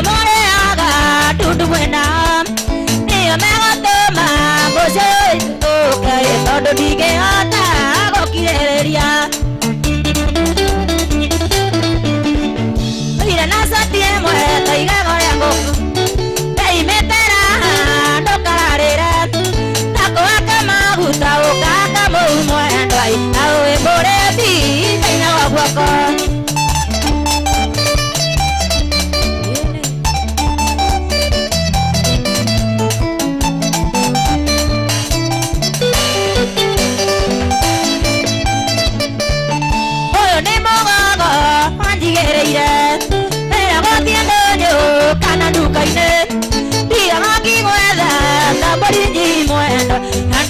Niyo more aga tutu buena Niyo mega toma Bose okay Todo dike ata Go kireria Ira nasa tiemwe Taiga gore ngoku Ei metera Dokararera Tako akama Guta okaka Mwendo ai Awe bore di Taina wakwako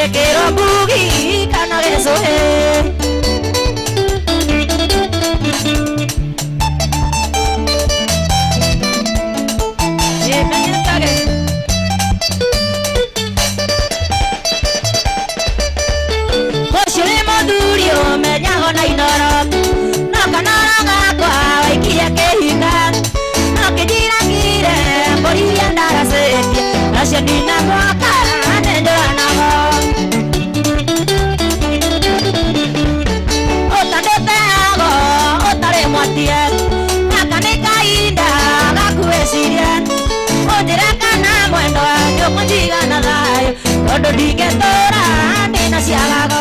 Ande quiero boogie, cana de eso Nina waka nendo anago Otandete ago otare mwatie Nakane kainda gakuesirie Ondira kana mwendo Yo kunjiga na dayo Odo dike tora Nina siagago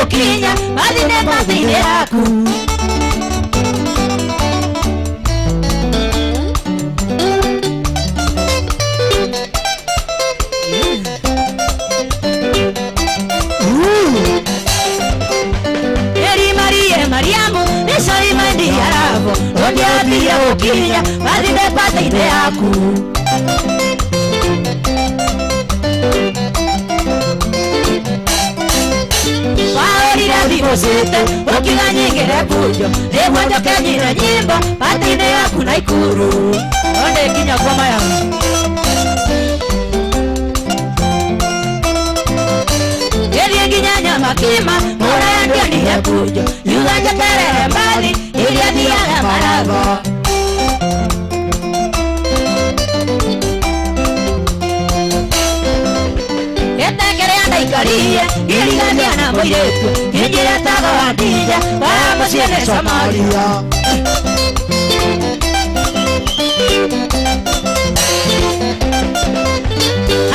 Kinya, madine patine aku gukinya bathinde pata-ine yaku waorire thimo cite ukiuga nyingire bunjo niguo njoke nyine nyimbo pata-ine yaku Naikuru onde kinya ngoma yaku nginya makima mura ndio ni bunjo yuga njokerere mbathi iria thiaga marago etekerea ndaikarie irigania na muiretu injira tago Hadija wa muciene Somalia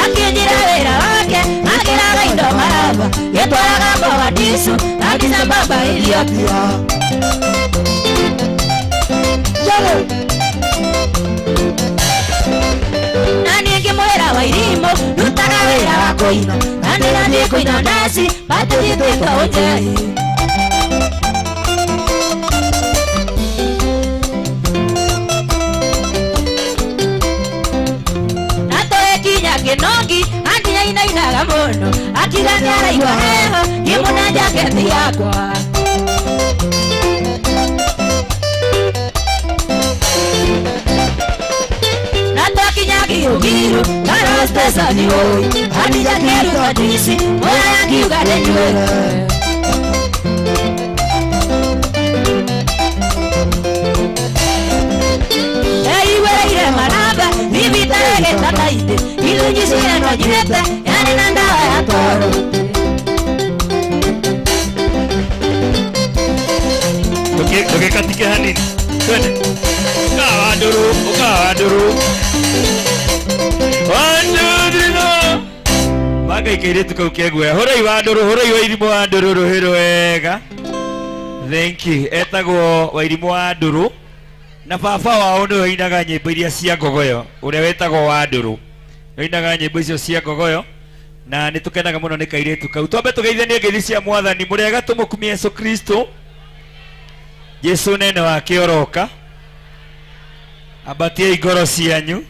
akinjira wira wake akiraga indo marava yetwaraga Mogadisu Addis Ababa Ethiopia nani ngimwira Wairimu rutaga wira wa kuina nani nani kuina nasi batithitwe kaunjei Kinongi anginya inainaga muno akiga niaraigua heho ngimuna jaketi yakwa na twakinya Giugiru karo steshani oi Hadija keruta ndisi moya yangiuga ndenyuire eiwereire maraba bibitarege tataite ilujisire nojirete yani na ndawa ya toro tukikatike hanini twende ukawanduru wandurino magaikaire tukaukeguoya hurei wanduru hurei Wairimu Wanduru ruhiro wega thank you etagwo Wairimu Wanduru na baba wao ndio ainaga nyimbo iria cia ngogoyo uria wetagwo Wanduru ainaga nyimbo icio cia ngogoyo na nitukenaga muno ni kairetu kau twambe tugeithanie ngeithi cia Mwathani muriega tumukumia Yesu Kristo Yesu nene wake oroka abatie igoro cianyu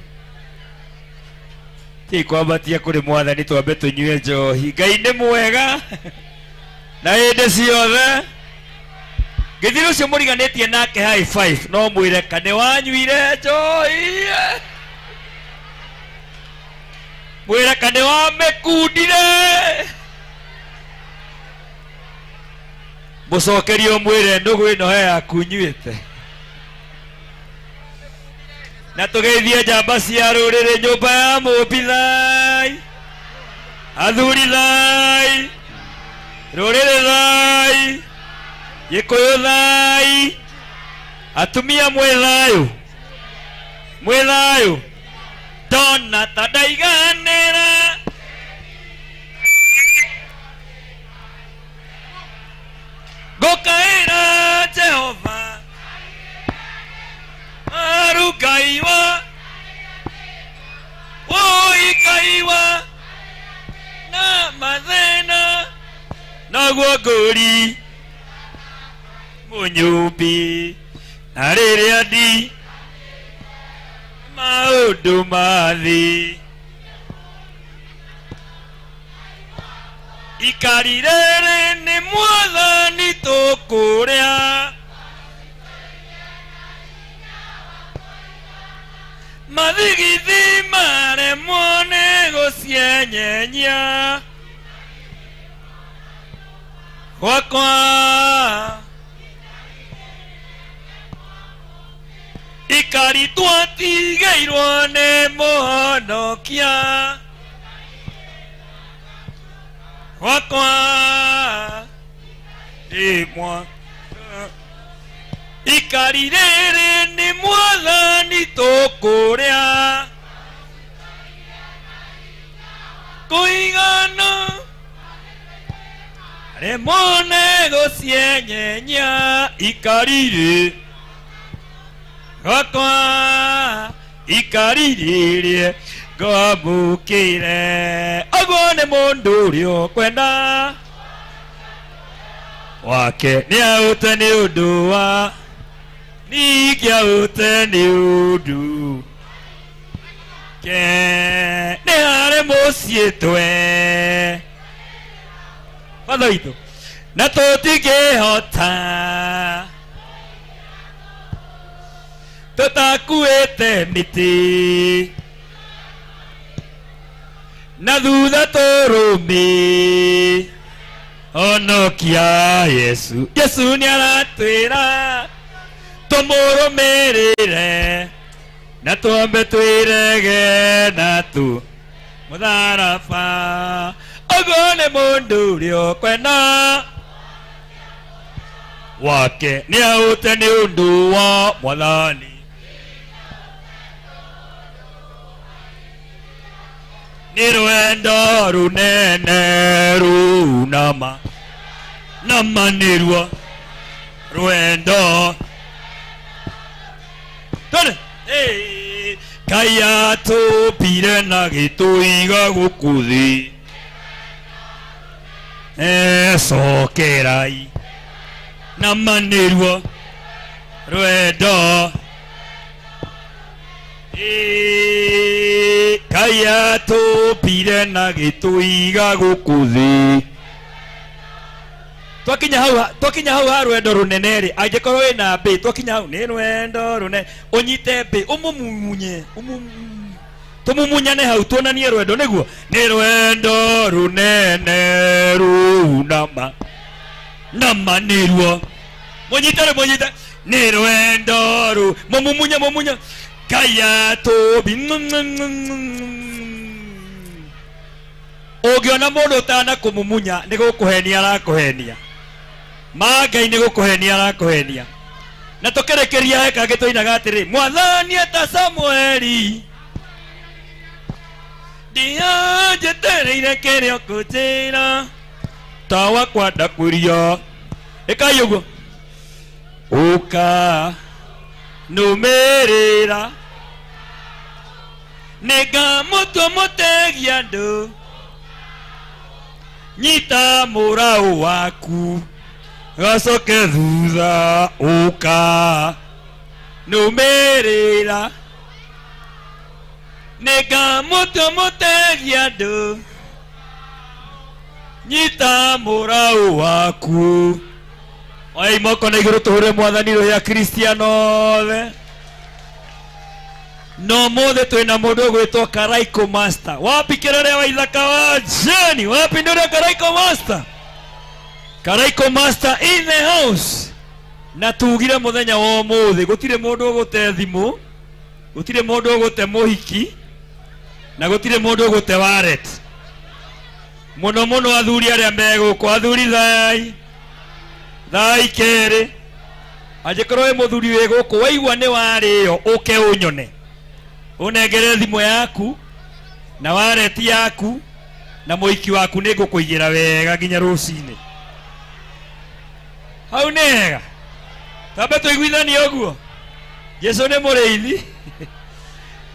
tikwambatia kuri Mwathani twambe tunyue njohi Ngai ni mwega na hinde ciothe githiro cio muriganitie nake high five no mwire kane wanyuire njohi mwire kane wa mekundire mucokerio mwire ndugu ino he akunyuite na tugeithie njamba cia ruriri nyumba ya Mũmbi athuri thai ruriri thai Gikuyu thai atumia mwithayo ndona ta ndaiganĩra ngũkaĩra Jehova aru Ngai wa Ngai wa na mathĩna naguo ngũri Munyumbi na rĩrĩa ndi maũndũ mathi ikari rĩrĩ nĩ Mwathani tũkũrĩa mathigithi maremwo nĩ gũcienyenyia gwakwa ikari twatigeirwo nĩ Mũhonokia gwakwa imwa ikari rĩrĩ nĩ Mwathani tũkũrĩa kũigana remwo nĩ gũcienyenyia ikari rĩ gwakwa ikari rĩrĩ ngwamũkĩre ũguo nĩ mũndũ ũrĩa ũkwenda wake nĩ aũte nĩ ũndũ wa nikia uteni udu ke ne are mosietwe Father na totige hota tutakuete miti na thutha turumi onokia Yesu Yesu ni aratwira tumurumirire na tuambe twirege na tu mutharaba ogone mundu rio kwena wake ni aute ni undu wa mwathani ni rwendo runene runama namanirwa rwendo tone kaya tupire na gituiga gukuthi sokerai namanirwa rwendo kaya tupire na gituiga gukuthi twakinya hau ha rwendo runene ri angikorwo wina mbi twakinya hau ni rwendo runene unyite mbi umumumunye tumumunyane hau tuonanie rwendo niguo ni rwendo runene runama namanirwo munyite ni rwendo mumunya kaya tobi ugiona mundu utana kumumunya ni gukuhenia arakuhenia magai ni gukuhenia arakuhenia na tukerekeria heka gitoinaga atiri mwathani ta Samueli dia jetereire kerio kutira tawa kwenda kuria ikayugo uka numerera nega muto mutegia ndu nyita murau waku gacoke thutha uka numerera nega muto mutegia ndu nyita murau waku ai moko na iguru tuhure mwathani ro ya Kristiano the no mothe twina mundu gwitwo Karaiko Master wapi kirere wa ithaka wa jeni wapi ndio Karaiko Master Karaiko Master in the house na tugire muthenya wa muthe gutire mundu gute thimu gutire mundu gute muhiki na gutire mundu gute wallet muno athuri aria meguko athuri thai kere angikorwo wi muthuri wi guku waigua ni wario uke unyone unengere thimu yaku na wallet yaku na muiki waku ni ngukuigira wega nginya rucini hau nega tambe tuiguithani oguo Yesu ni muriithi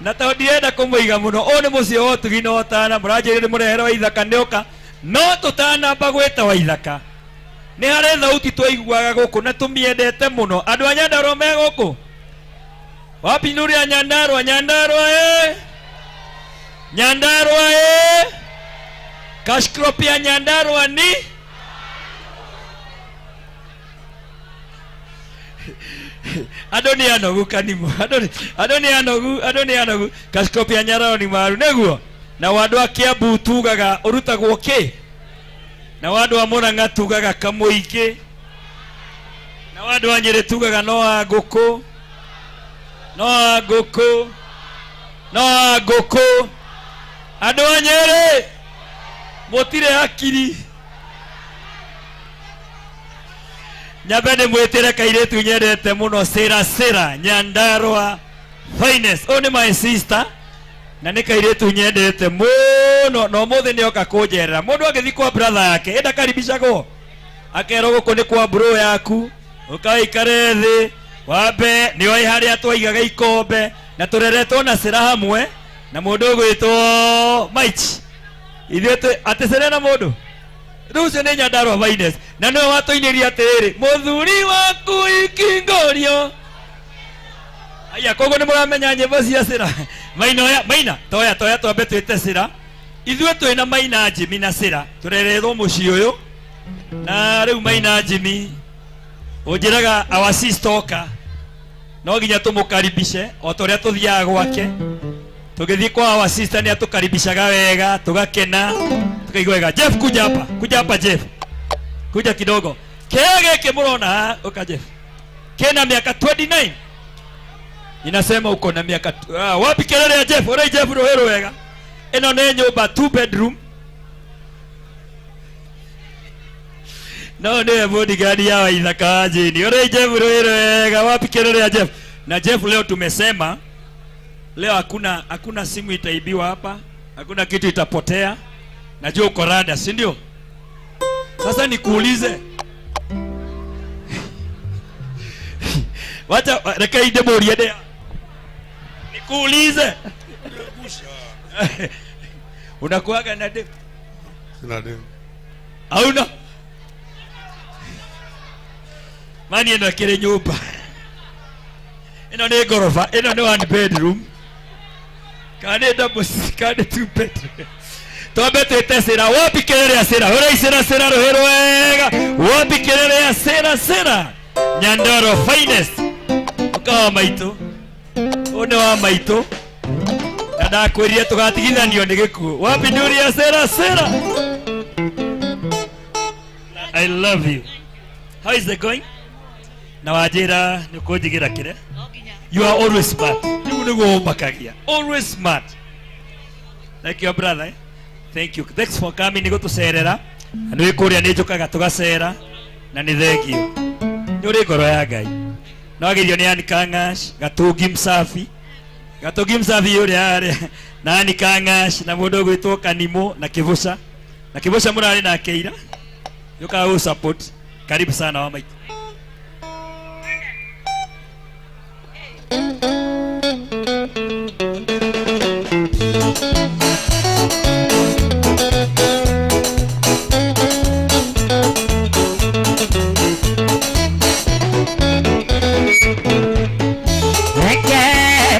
na to ndirenda kumuiga muno o ni mucio wotugi no tana muranjiri murehera wa ithaka nioka no tutanamba gwita wa ithaka ni hari thauti twaiguaga guku na tumiendete muno andu a Nyandarua me guku wapi nuri a Nyandarua Kashkropia Nyandarua ni adoni anogu kanimo adoni anogu Kashkropia Nyandarua ni maru neguo na wandu a Kiambu tugaga urutagwo ki na wandu a Murang'a tugaga kamuingi na wandu a Nyeri tugaga no aguku andu a Nyeri mutire hakiri nyabene mwetire kairetu nyendete muno Sera Nyandarua finest only my sister na ni kairetu nyendete muno no muthe ni oka kunjerera mundu agithi kwa brother yake enda karibishago akero guko ni kwa bro yaku ukaikare thi wambe ni oi haria twaigaga ikombe na tureretwo na Sera hamwe na mundu gwitwo Maichi ithuĩ atecere na mundu rucio ni Nyandarua finest na no watoiniria atiri muthuri waku ikingorio aya kogo ni muramenya nyimbo cia Sira maina toya twambe twite Sira ithuĩ twĩna Maina Jimmy na Sira turerethwo muciĩ ũyũ na rĩu Maina Jimmy unjiraga our sister oka no nginya tumukaribishe o toria tuthiaga gwake tugithii kwa our sister ni atukaribishaga wega tugakena tukaigua wega. Jeff kuja hapa Jeff kuja kidogo. Kege kimurona oka Jeff kena miaka 29 inasema uko na miaka wapi kelele ya Jeff ora Jeff rohero wega eno ne nyumba 2 bedroom no ne bodyguard ya Waithaka jini ora Jeff rohero wega wapi kelele ya Jeff. Na Jeff leo tumesema leo hakuna simu itaibiwa hapa, hakuna kitu itapotea. Najua uko rada, si ndio? Sasa nikuulize. Wacha reka ide boriede. Nikuulize. Unakuaga na dem? Sina dem. Hauna? Mani eno kile nyumba. Eno ni gorofa, eno ni 1 bedroom. Kane double, kane 2 bedroom. Tobe twite Sira wapi kelele ya Sira ora Sira rohero wega wapi kelele ya Sira Nyandoro finest ukawa maito one wa maito nada kweria tugatigithanio ni gikuo wapi nduri ya Sira I love you. How is it going? Na wajira nikujigira kire you are always smart nigo makagia always smart like your brother eh? Thank you. Thanks for coming. Nigo tucerera. Anwe kuria ni njukaga tugacera na ni thank you. Nyuri ngoro ya Ngai. No agirio ni Ani Kangash, Gatungi Msafi. Gatungi Msafi yuri ari. Na Ani Kangash na mundu gwitwo Kanimo na Kivuca. Na Kivuca murari na Keira. Yuka u support. Karibu sana wa maitu.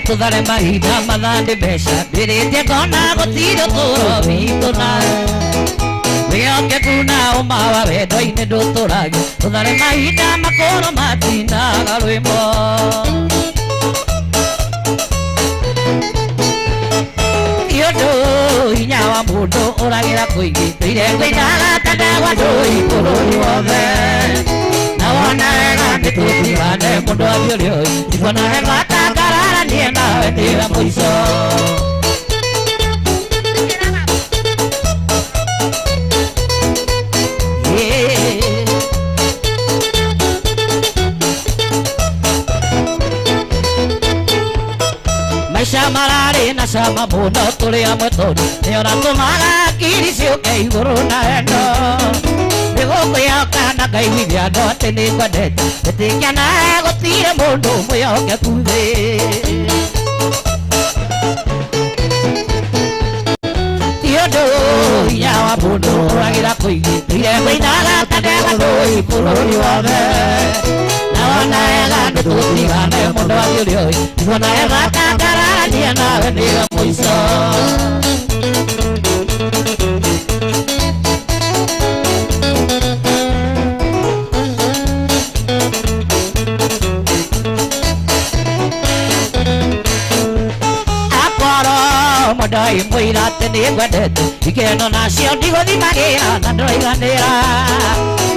Tudare mahida madande besha direte kona gotiro toro vitona veo que kuna omawa vedo ine dotorage tudare mahida makoro matina galwemo yodo inyawa mudo oragira kuigi tire kwinaga tadawa doi koroni wove nawana ngande tutigane mudo avyolio ikona hemata nienda wetira mwiso maisha marari na sama muno tuli amwe tondu niona tumaga kiri ciuke iguru na endo nigukwioka na ngaiguithia andu ati ni ngwendete itikia nae gutire mundu mwiokeku thi tiondo inya wa mundu uragira kuigi ire kwinaga tandega ndui bururi wothe naona ega ndutigane mundu athiurioi igona ega tangarania nawe niga mwiso Madai muira tene gwendete ikeno nacio ndiguthimagira na ndoiganira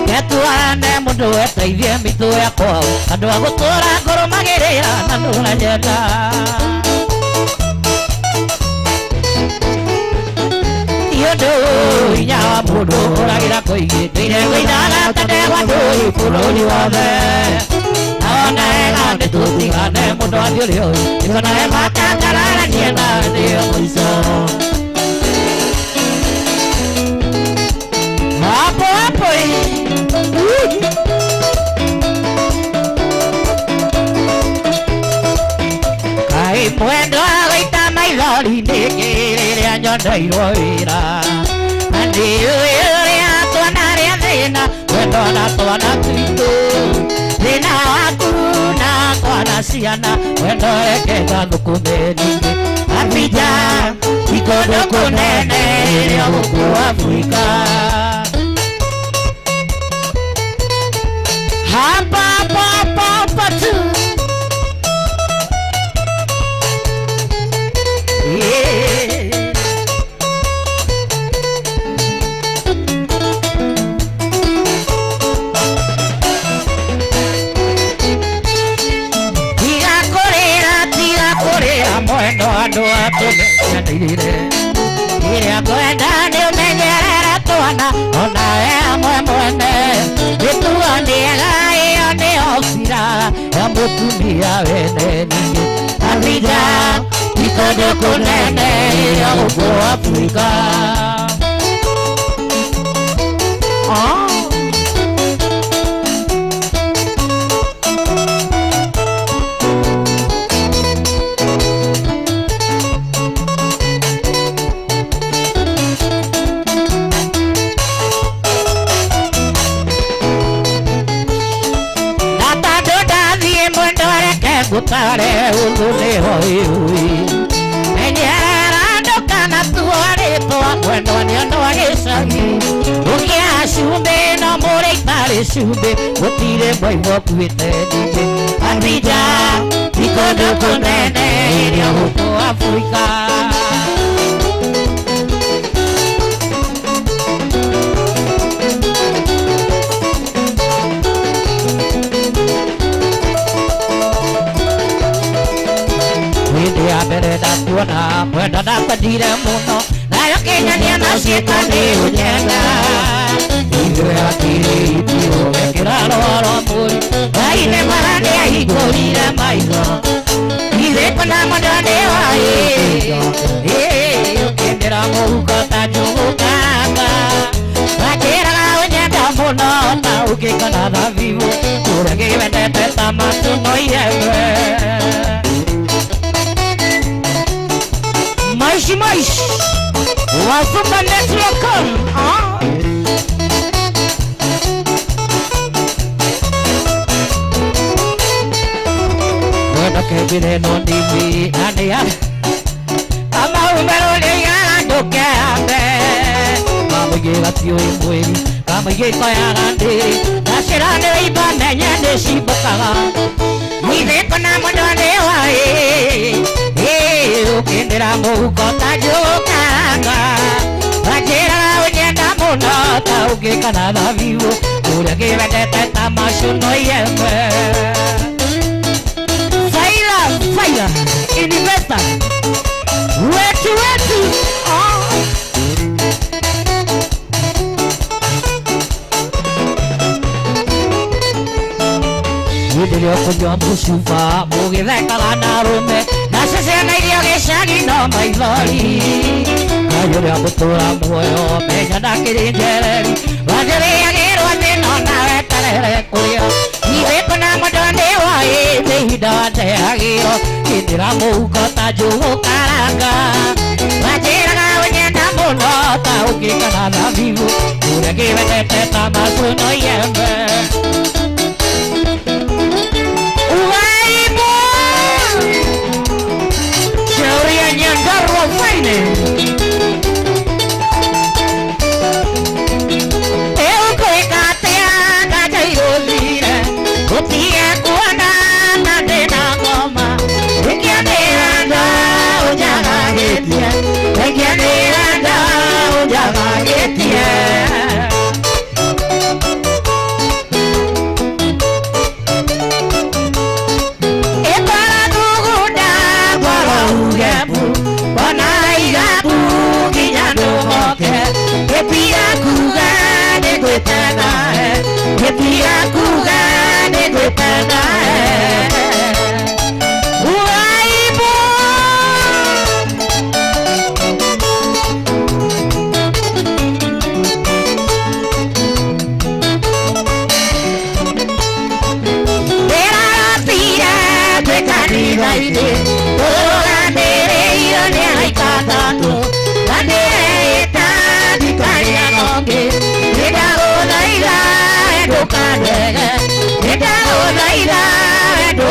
getuane mundu eteithie mitu yakwa andu agutura ngurumagirira na nduranyenda iondo inya wa mundu uragira kuigi ndire kuinaga tandegwa ndui bururi wothe naona ega nitutigane mundu athiurioi ikona ega tangarania nawe niyo mwiso hapo kai mwendo agaita maithori ndigiriria nyondoirwo wira andiuria twana ria thina mwendo na twana twitu thina waku na twana ciana wendo rekega thukumeni Abija ikondo kunene ĩrĩa gũkũ Afrika hapa tu mwendo andũ atũmenyanĩire ĩrĩa ngwenda nĩ ũmenyerere twana ona we amwe mwene nĩtuoniega ĩyo nĩyo cira ya mũtumia wene ningĩ Abija ikondo kũnene ĩrĩa gũkũ Afrika gutare ulule hoi menyera ndokana tuaritwa mwendo niondo agicagi ukia cumbi no muri itari cumbi gutire mwaigua kuite ningĩ Abija ikondo kũnene ĩrĩa gũkũ Afrika mbere ndatuona mwenda ndakwendire mũno nayo Kĩnyania na ciĩko nĩ ũnyenga ithuĩ akiri ithuĩ wekĩra rwaro mũri Ngai nĩ mara nĩahingũrire maitho ithuĩ kũna mũndũ nĩ waĩ ũkĩndĩra mũhuko ta njũgũkanga wanjĩraga ũnyenda mũno ta ũngĩkona thabibu ũrĩa kĩwendete ta matuno iremwe mais Wazumba Network Wenda kebire no ndivi anea Ama umero ya ndoke ande Kama yega tio imweri Kama yega ya gande Nashirane ibane nyande shibokaga Mwide kona mwendone wae ukindira mũhuko ta njũkanga wanjĩraga ũnyenda mũno ta ũngĩkana thabibu ũrĩa kĩwendete ta macuno yemwe Faila Investor wetu Nĩrĩo kũnyua mũcuba mũgĩthekaga na arũme na cecena iria gĩcagi no maithori Ngai ũrĩa gũtũra muoyo menya ndakĩrĩ njereri wanjĩrĩagĩrwo thĩno nawe terere kũrĩo ithuĩ kũna mũndũ nĩ waĩ thĩ ihinda wandeagĩrwo kĩndĩra mũhuko ta njũgũkaranga wanjĩraga ũnyenda mũno ta ũngĩkana thabibu ũrĩa kĩwendete ta macuno yembe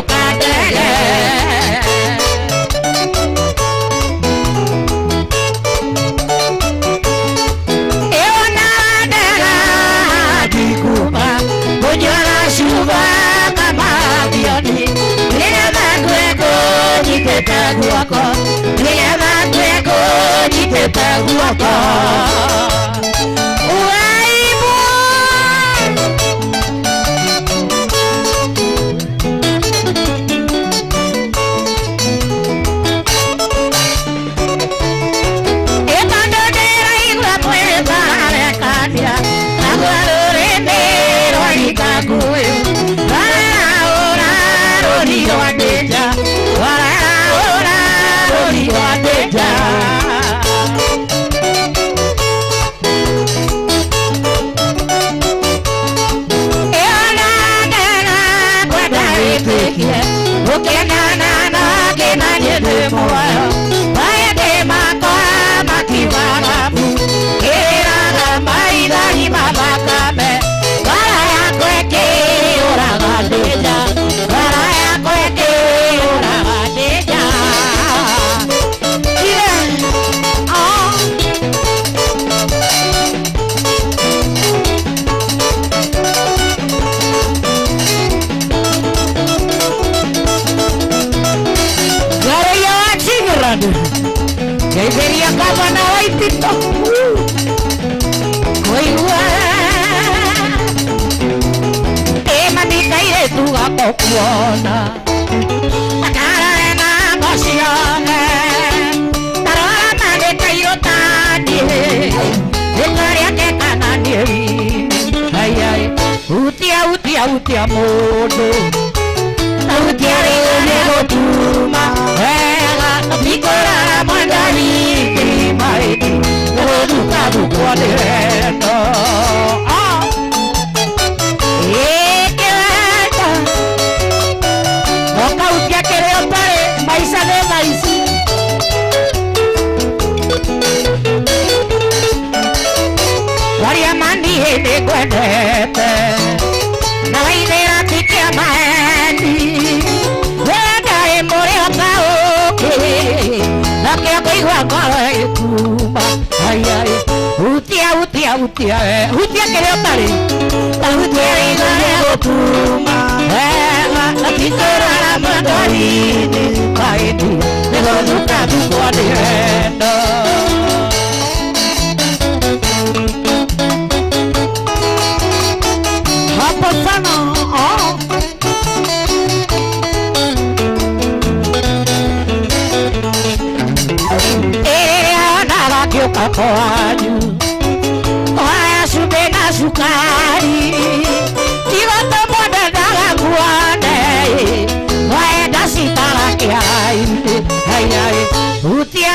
ukandege eona ndega jikuba kunyora shuba kama bioni lile magweko jiteta guako lile magweko jiteta guako Debería acabar na waitito. Koiwa. Tema ni kaire tu gakokuona. Akara na pasione. Tarora mane kairo tani. Ekaria ke kanani. Ay ay. Utia modo. Utia re tuma. Nicola mandani mai rodu kabu quadreno eketa boca utia querer pare mais ade mais varia mani de guadete na idea tikia mani veda e more apao Laki aku iwa kala ikuma Ay ay Utia kere otari Utia igare otuma Laki kera la mandarini Kaini Nego duka dukwa direndo Hapo sana Kapoanyu Oaya sube na sukari Tigo tomo de daga guane Oaya dasi talaki haine Ay ay Utia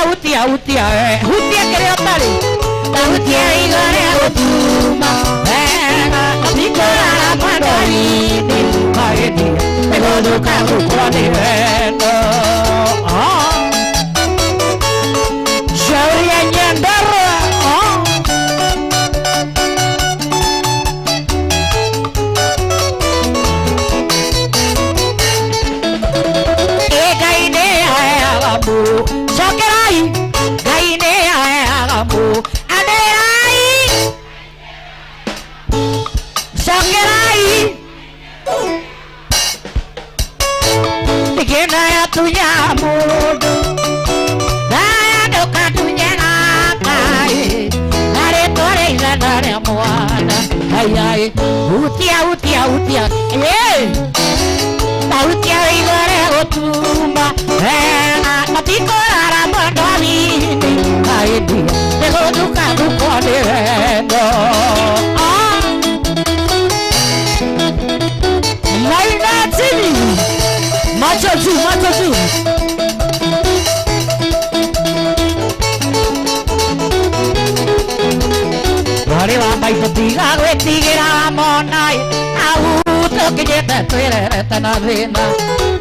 kere otari La utia igare otuma Nikola la mandarini Kaini Ego duka kukwani vendo Utia Utia igare otuma Matikola la mandarini Kaini Nego duka dukwa direndo Laina tini Macho tu Wari wa mai fatiga Wetigira monai que llena tuereta na vena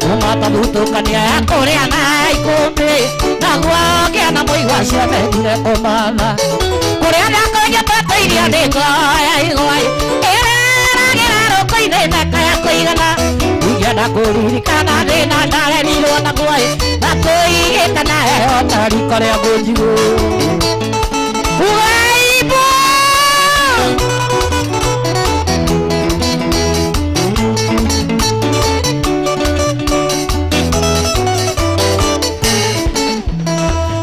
Uma tabuto kania korea na ikome Na guagia na moi wasia me dire komana Korea na koya patairia de kaya igoi Era gera ro koine na kaya koigana Yenda kuririkana thina ndarerirwo naguo na kuigĩkana heho ta riko rĩa ngũnjigũ Waibu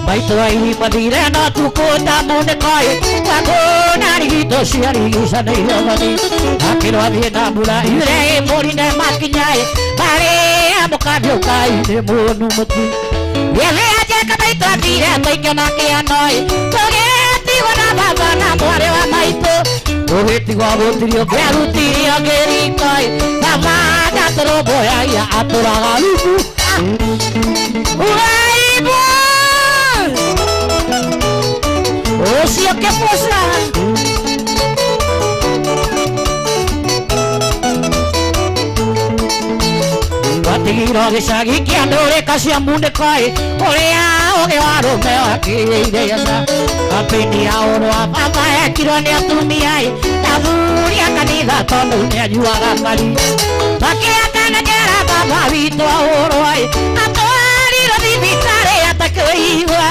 Maitũ aini mathire no tukũnda mũnĩkoi Wangũna rigito ciarigicanĩirio thoni Akĩrwo athiĩ na mbura ire mũrine makinyai Marĩa mũkambiũkai nĩ mũnu mũtu Yele ajeka maitũ athire tũingĩ na kĩanoi Tũgĩtigwo na baba na mwarĩ wa maitũ Tũgĩtigwo gũtirio kĩarutirio kĩrikoi Baba ndatũrũmbũyagia atũraga rungu Waibu Ucio que posa Watigiro gĩcagi kĩa ndũrĩka cia munĩkoi Ũrĩa ũgĩ wa rũme wakĩire yasa Kampĩini ya ũrũ wa baba ekirwo nĩ atumiai Ndathuri a kanitha tondũ nĩanyuaga kari Makĩakanagĩra baba witũ ũrũi Atwarirwo thibitarĩ atakũigua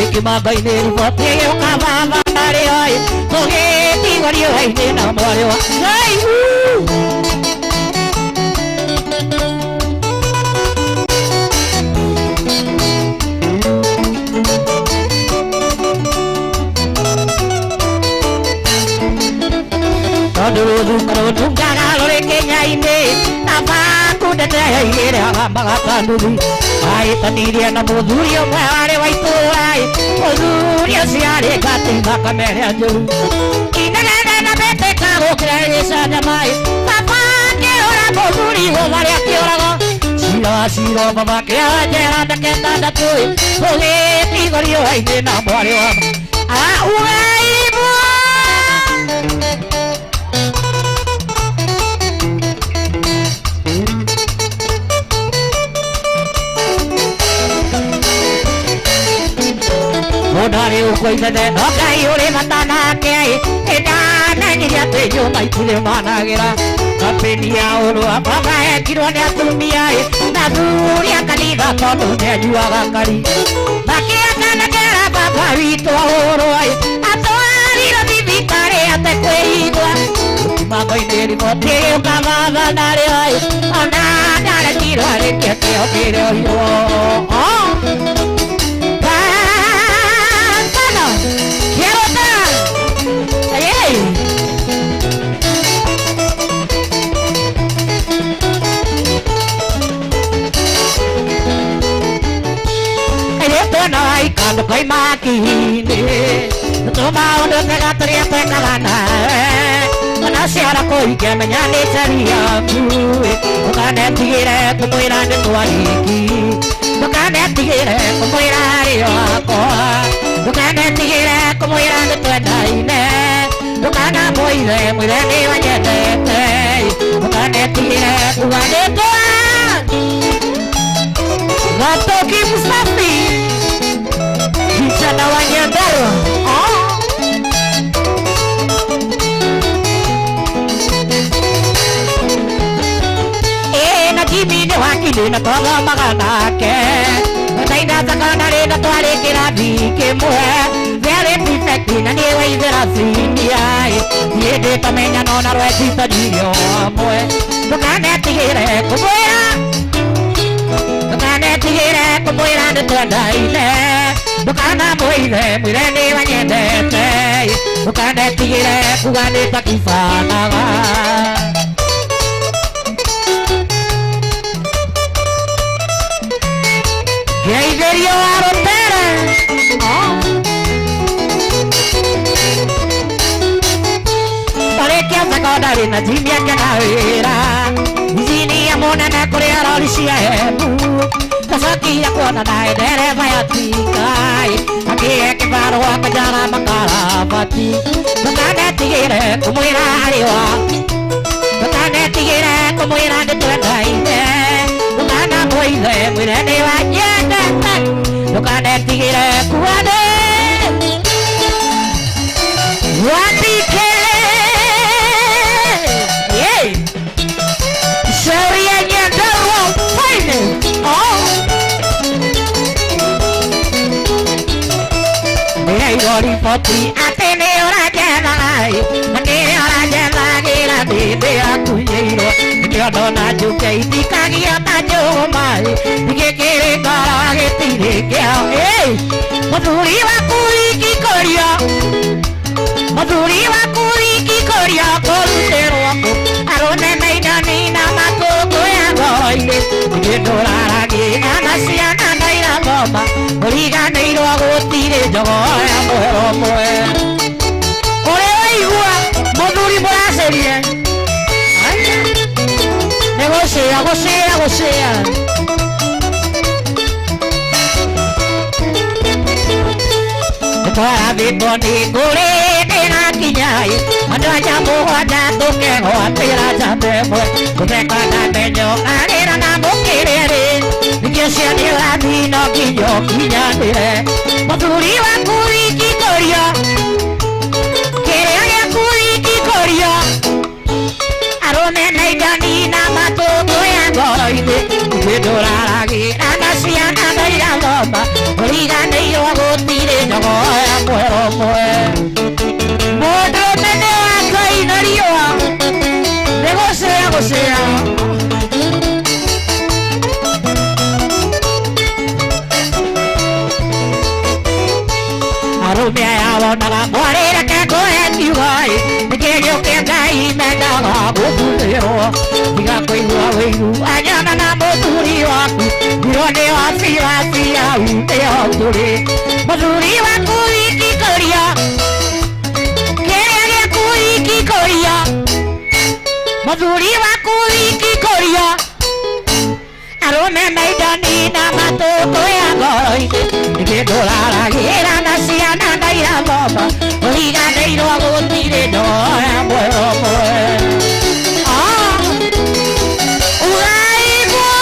Ikimamba-inĩ riboti ĩgĩũka baba narĩ oi Tũgĩtigwo riũa-inĩ na mwarĩ wa Ngai Tondũ rũthungaga rũrĩ Kenya-inĩ na bakundete hambaga nduthi Ahĩtanirie na mũthuri ũmwe warĩ wa itũũra Mũthuri ũcio arĩ ngati thakame ĩrĩa njũru Inegene na mbĩtĩka gũkĩra gĩcanjama Baba akĩũra mũthuri ũmwe akĩũragwo Cira wa cira baba akĩoya njera mĩaka ĩtandatũ Tũgĩtigwo riũa-inĩ na mwarĩ wa Waibu Mũndari ũkwo ithethe no Ngai ũrĩ bata nake Ĩndanenyirie atĩ nyũmba itirĩ managĩra Kampĩini ya ũrũ wa baba ekirwo nĩ atumia Na thuri a kanitha tondũ nĩanyuaga kari Makĩakanagĩra baba witũ ũrũi Atwarirwo thibitarĩ atekwĩigua Mambo-inĩ riboti ĩgĩũka baba narĩ oi Ona ndaretirwo arĩkia kĩo kĩrĩohirwo Kando koi makini Tumaundu tega turia twekaga nawe Ona ciara kũhingia menya nĩ njari yaku Ndũkanetigĩre kũmwĩra nĩ twariki Ndũkanetigĩre kũmwĩra arĩ wakwa Ndũkanetigĩre kũmwĩra nĩ twendaine Ndũkanamwĩre mwĩre nĩ wanyendete Ndũkanetigĩre kuga nĩ twa Gatoki Musafi Kijana wa Nyandarua Na Jimmy nĩ wakili na twathomaga nake Taina secondary na twarĩ kĩrathi kĩmwe Very perfect na nĩ waithĩra senior Niĩ ndĩtamenya no na rwecitanirio hamwe Ndũkanetigĩre kũmwĩra Ndũkanetigĩre kũmwĩra nĩ twendaine Ndũkanamwĩre mwĩre nĩ wanyendete Ndũkanetigĩre kuga nĩ takibanaga Geithĩrio wa rũtere Tarĩkia secondary na Jimmy akĩona wĩra Injinia mũnene kũrĩ arori cia Embu Tacokire kuona naye ndereba ya tikai Akĩhe kĩbarũa kũnjara makarabati Ndũkanetigĩre kũmwĩra arĩ wa Ndũkanetigĩre kũmwĩra nĩ twendaine Ndũkanamwĩre mwĩre nĩ wanyendete Ndũkanetigĩre kuga nĩ Wandike Shauri ya Nyandarua Ngeiro ripoti ati ni urajetha ni urajethagira thindi yaku nyeiro nikiona njuke itikagia ta njuma igikiri ngoro gitiri kiao muthuri waku ikikoria muthuri waku ikikoria kurutirwo ku arone maidani na matungu ya ngoro-ini iginduraragia na ciana ndairathoma uriganĩirwo gũtirĩ njogoya mwero mwe ũrĩ waigua mũthuri mũracĩrie nĩ gũcĩa gũcĩa gũcĩa twarathĩtwo nĩ ngũrĩ ndĩrakinya andũ anja mũgwanja tũkegwatĩra njamba ĩmwe gũtheka na menyo arĩra na mũkĩrĩrĩ nĩkĩo cianĩ ũrathi no nginya ũkinyanĩre mũthuri waku ikikoria kĩrĩa gĩaku ikikoria arũme na igani na matũngũ ya ngoro-inĩ ndũraragĩra na ciana ndairathoma ũriganĩirwo gũtirĩ njogoya mwero mwe mũndũrũme nĩ wa Ngai na riũa nĩ gũcĩa gũcĩa arũme aya wonaga mwarĩre kengũhe kiugo nĩkĩgĩo kĩa Ngai mendaga gũbuthĩrwo tiga kũigua wĩiru anyona na mũthuri waku irwo nĩ wabirabi au nĩyo tũrĩ mũthuri waku ikikoria kĩrĩa gĩaku ikikoria mũthuri waku ikikoria arũme maidani na matũngũ ya ngoro-inĩ nĩkĩndũraragĩra na ciana ndairathoma ũriganĩirwo gũtirĩ njogoya mwero mwe ũraigua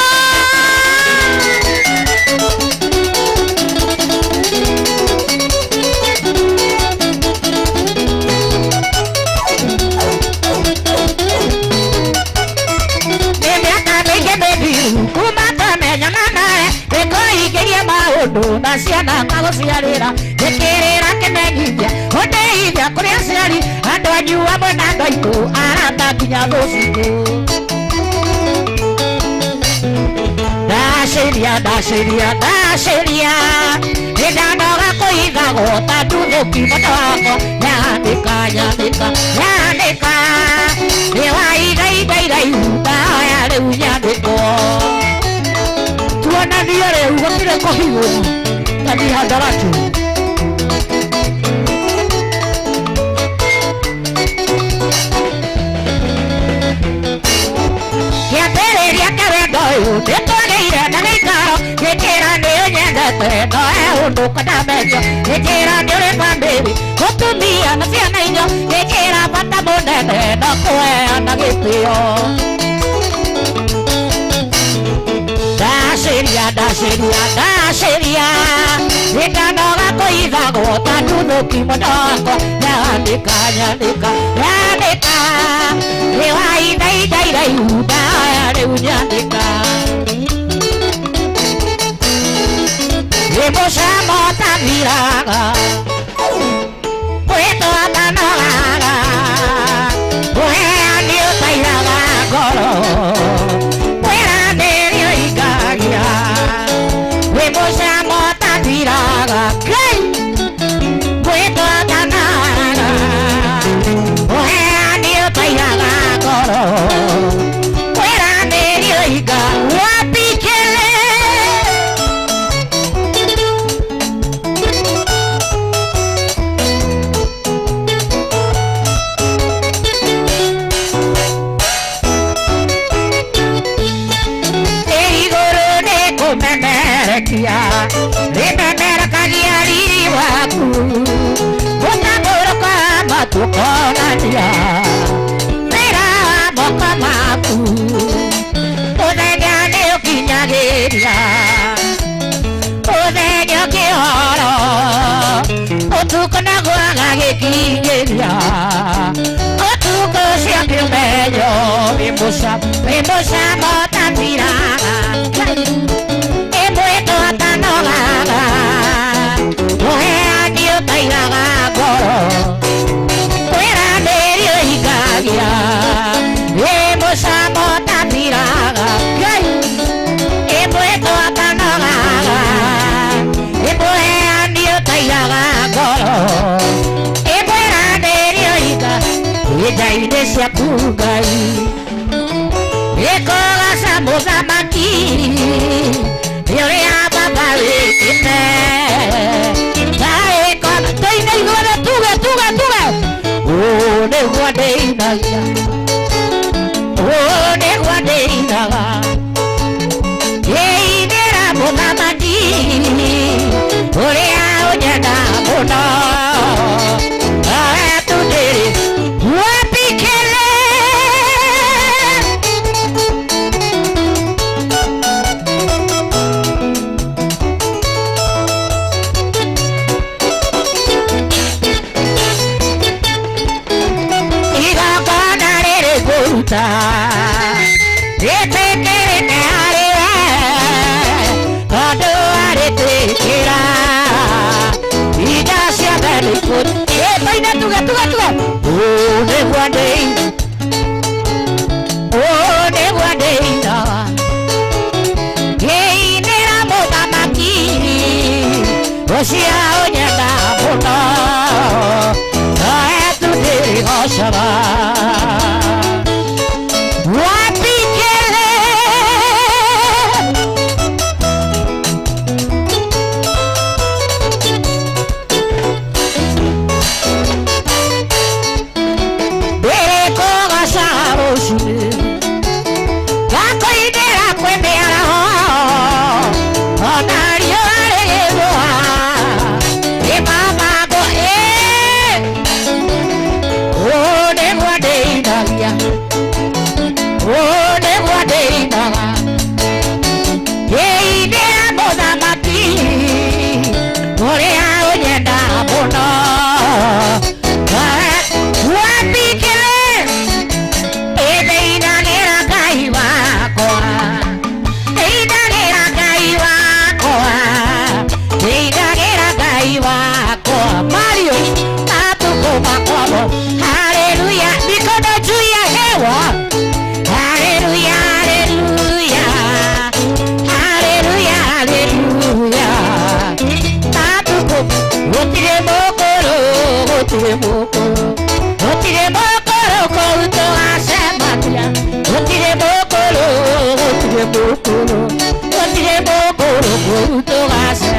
nĩ mĩaka mĩingĩ mĩthiru kuma tũmenyana nawe nĩkũhingĩrie maũndũ na ciana magũciarĩra gĩkĩrĩra kĩmenyithia ũndeithia kũrĩ aciari andũ anyu amwe na andũ aitũ arata nginya thũ citũ ndacĩria ndacĩria ndacĩria nĩndanoga kũhithagwo ta nduthũki mũno wakwa nyandĩka nyandĩka nyandĩka nĩ waiga iraihu ndahoya rĩu nyandĩkwo tuonanie rĩu gũtirĩ kũhigwo tathi hadaratu kĩambĩrĩria kĩa wendo ũyũ nĩtwagĩire na gĩikaro gĩkĩra nĩũnyendete nohe ũndũ kandamenyo gĩkĩra nĩũrĩ bamĩrĩ mũtumia na ciana inyo gĩkĩra bata mũnene no kũheana gĩtĩo ndacĩria ndacĩria ndacĩria nĩndanoga kũhithagwo ta nduthũki mũno wakwa nyandĩka nyandĩka nyandĩka nĩ waithaitha iraihu ndahoya rĩu nyandĩka nĩ mũcamo ũtathiraga kwĩtwata nogaga ũheani ũtairaga ngoro mũcamo ũtathiraga Ngai gwĩtwatanaga ũheani ũtairaga ngoro kwĩranĩrio hinga wapikele igũrũ nĩkũmemerekia rĩmemerekagia riri waku gũtambũrũka matũkonania wĩra wa moko maku mũthenya nĩũkinyagĩria mũthenya ũkĩhoro ũtukũ naguo agagĩkinyĩria ũtukũ cia kĩũmenyo wĩ mũcamo ũtathiraga ĩmwe twatanogaga ũheani ũtairaga cia kungai ikogaca mũthamaki ũrĩa baba wĩkĩte toine igũrũ tuge nĩguo ndĩinagia nĩguo ndĩinaga ngĩinĩra mũthamaki ũrĩa ũnyenda mũno atundĩrĩ wapikele igongona rĩrĩ kũruta rĩtĩkĩrĩke harĩwe tondũ arĩtĩkĩra ida ciothe nĩkũru ĩtoine tuge nĩguo ndĩinaga ngĩinĩra mũthamaki ũcio ũnyenda mũno noetu ndĩrĩgocaga wapikele ndĩrĩkũgoca rũciinĩ gakoinĩra kwĩ mĩaraho ona riũa rĩgĩthũa rĩmamango nĩguo ndĩinagia nĩguo ndĩinaga ngĩinĩra mũthamaki ũrĩa ũnyenda mũno wapikele ĩthĩinagĩra Ngai wakwa ĩinagĩra Ngai wakwa Mario atukũma kwamo haleluya mikono juu ya hewa haleluya haleluya haleluya haleluya atukũma gũtirĩ mũkũrũ kũutũgacemania gũtirĩ mũkũrũ kũutũgace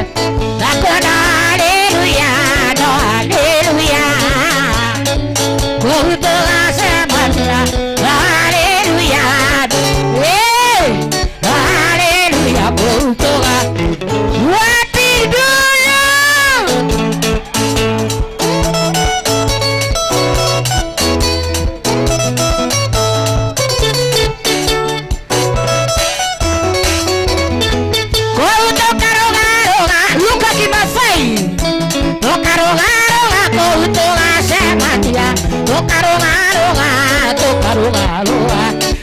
nakona haleluya no haleluya kũutũgacemania haleluya haleluya kũutũga wapiduyo Luka Kimasai tokarogaroga kũutũgacemania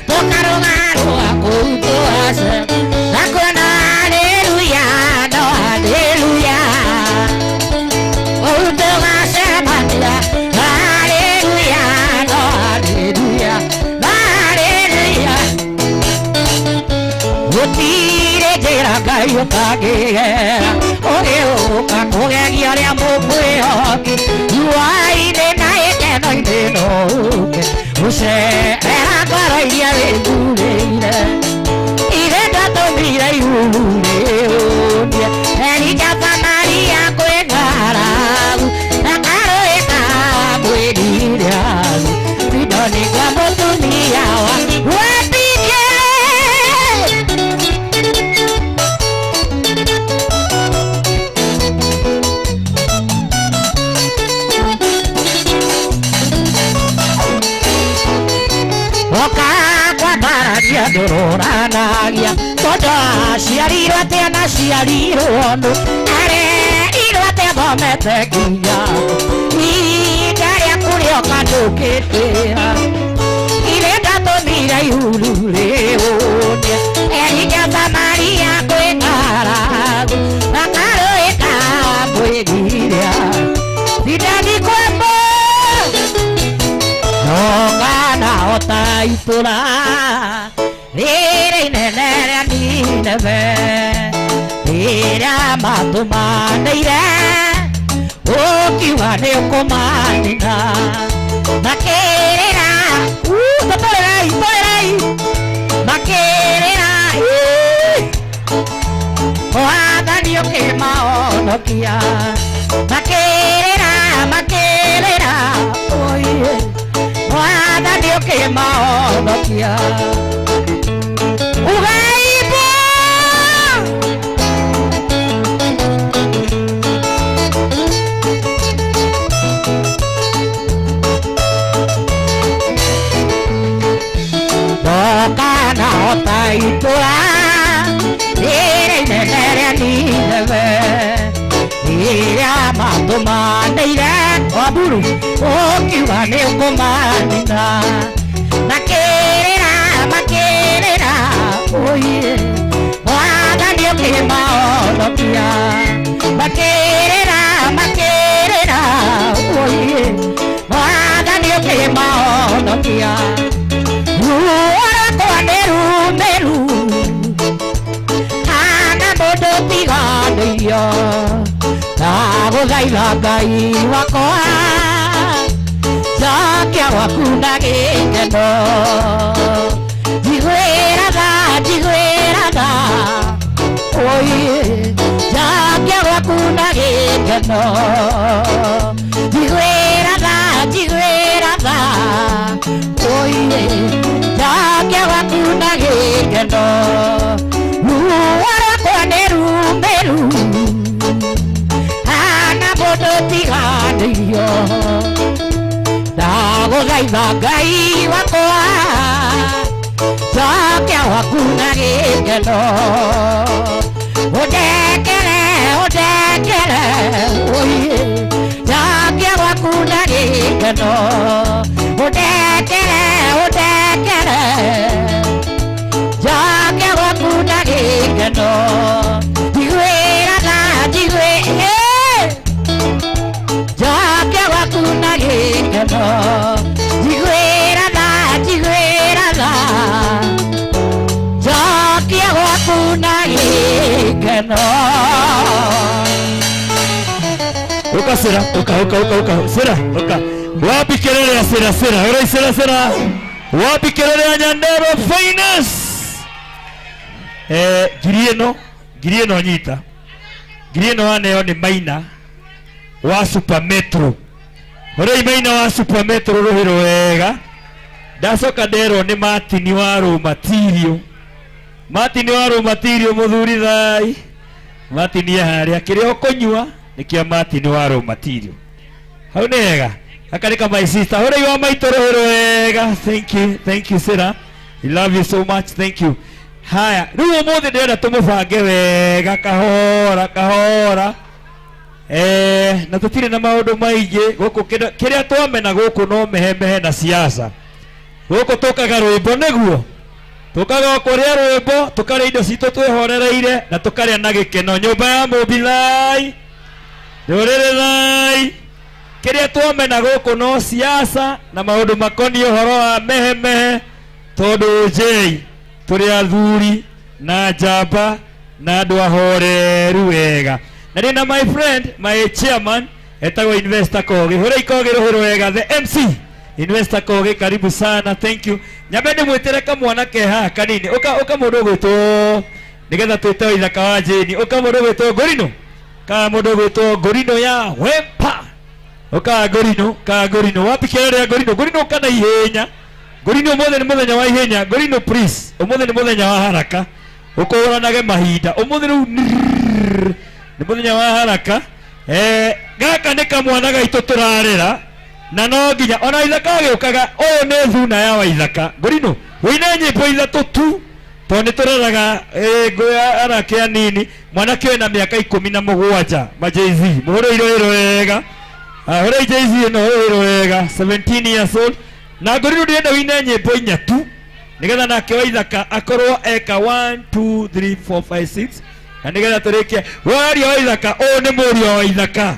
tokarogaroga kũutũgace nakona haleluya no haleluya kũutũgacemania haleluya no haleluya haleluya gũtirĩ njĩra Ngai ũtangĩgera ũgĩũka kũgegia arĩa mũkwĩhoki yuainĩ na gĩkeno-inĩ no ũke gũcerera ngoro iria wĩthurĩire ithe ndatũmire ihurĩũnie Elija Samaria kwĩ ng'aragu na karũĩ ka mwĩriragu bidoni kwa mũtumia wapike okakwatarania ndũrũranagia tondũ aciarirwo atĩa na ciarirwo nũ arerirwo atĩa thomete nginya ihinda rĩaku rĩoka ndũkĩtĩra ithe ndatũmire ihuru rĩũnie Elija Samaria kwĩ ng'aragu na karũĩ ka mwĩrira bidani kwemo nongana otaitũra rĩrĩ inene rĩa Nineve rĩrĩa matũmanĩire ũkiuga nĩ ũkũmanina makĩrĩra tolerei makerera Mwathani ũkĩmahonokia makerera oye Mwathani ũkĩmahonokia Ugaibwo Ndokana otaitũra Nĩrĩa Nineve Nĩrĩa matũmanĩire Wamburu ũkiuga nĩũkũmanina Makerera oye Mwathani ũkĩmahonokia Makerera oye Mwathani ũkĩmahonokia Ruorakwa nĩ rumeru Mũndũ tiganĩirio ndagũthaitha Ngai wakwa njokia gwaku na gĩkeno njiguĩra tha oye njokia gwaku na gĩkeno njiguĩra tha oye njokia gwaku na gĩkeno Meru Hana mũndũ tiganĩirio ndagũthaitha Ngai wakwa njokia gwaku na gĩkeno ũndekere oye njokia gwaku na gĩkeno ũndekere njokia gwaku na gĩkeno Njiguĩra njokia gwaku na gĩkeno njiguĩra tha njokia gwaku na gĩkeno Uka Sera, Sera, wapi kelele ya Sera, hora Sera, wapi kelele ya Nyandarua Finest Girieno nyita Girieno aneo ni Maina wa Super Metro hora Maina wa Super Metro ruhiro wega ndacoka ndero ni Martin wa Material muthuri thai Martin yaharia kirio kunyua nikia Martin wa Material hau nega akarika my sister hora wa maitoro ruhiro wega thank you Sera I love you so much thank you Haya, rĩu ũmũthĩ ndĩrenda tũmũbange wega kahora na tũtirĩ na maũndũ maingĩ gũkũ kĩrĩa twamena gũkũ no mehe na siasa gũkũ tũkaga rwĩmbo nĩguo tũkaga kũrĩa rwĩmbo tũkarĩa indo citũ twĩhorereire na tũkarĩa na gĩkeno nyũmba ya Mobilai ndũrĩrĩ thai kĩrĩa twamena gũkũ no siasa na maũndũ makoniĩ ũhoro wa mehe tondũ njei tũrĩ athuri na njamba na andũ ahoreru wega na ndĩna my friend my chairman etagwo Investor Kogi hũrei Kogi rũhĩro wega the MC Investor Kogi karibu sana thank you nyambe ndĩmwĩtĩre kamwanake haha kanini ũka mũndũ ũgwĩtwo nĩgetha twĩte wa ithaka wa Jane ũka mũndũ ũgwĩtwo Ngorino ka mũndũ ũgwĩtwo Ngorino ya Wempa ũka Ngorino wapi kelele ya Ngorino kana ihenya Ngorino ũmũthĩ nĩ mũthenya wa ihenya Ngorino please ũmũthĩ nĩ mũthenya wa haraka ũkũranage mahinda ũmũthĩ rĩu nĩ mũthenya wa haraka gaka nĩ kamwana gaitũ tũrarĩra na no nginya ona ithaka gĩũkaga ũyũ nĩ thuna ya wa ithaka Ngorino wĩine nyĩmbo ithatũ tu tondũ nĩ tũreraga anake anini mwanake wĩna mĩaka 17 ma Jay-Z mũhũrĩ irũĩro wega hũrĩ Jay-Z ĩno ũhũrĩ wega 17 years old na Ngorino ndĩrenda wĩine nyĩmbo 4 tu nĩgetha nake wa ithaka akorwo eka 1 2 3 4 5 6 na nĩgetha tũrĩkie waria wa ithaka ũũ nĩ mũriũ wa ithaka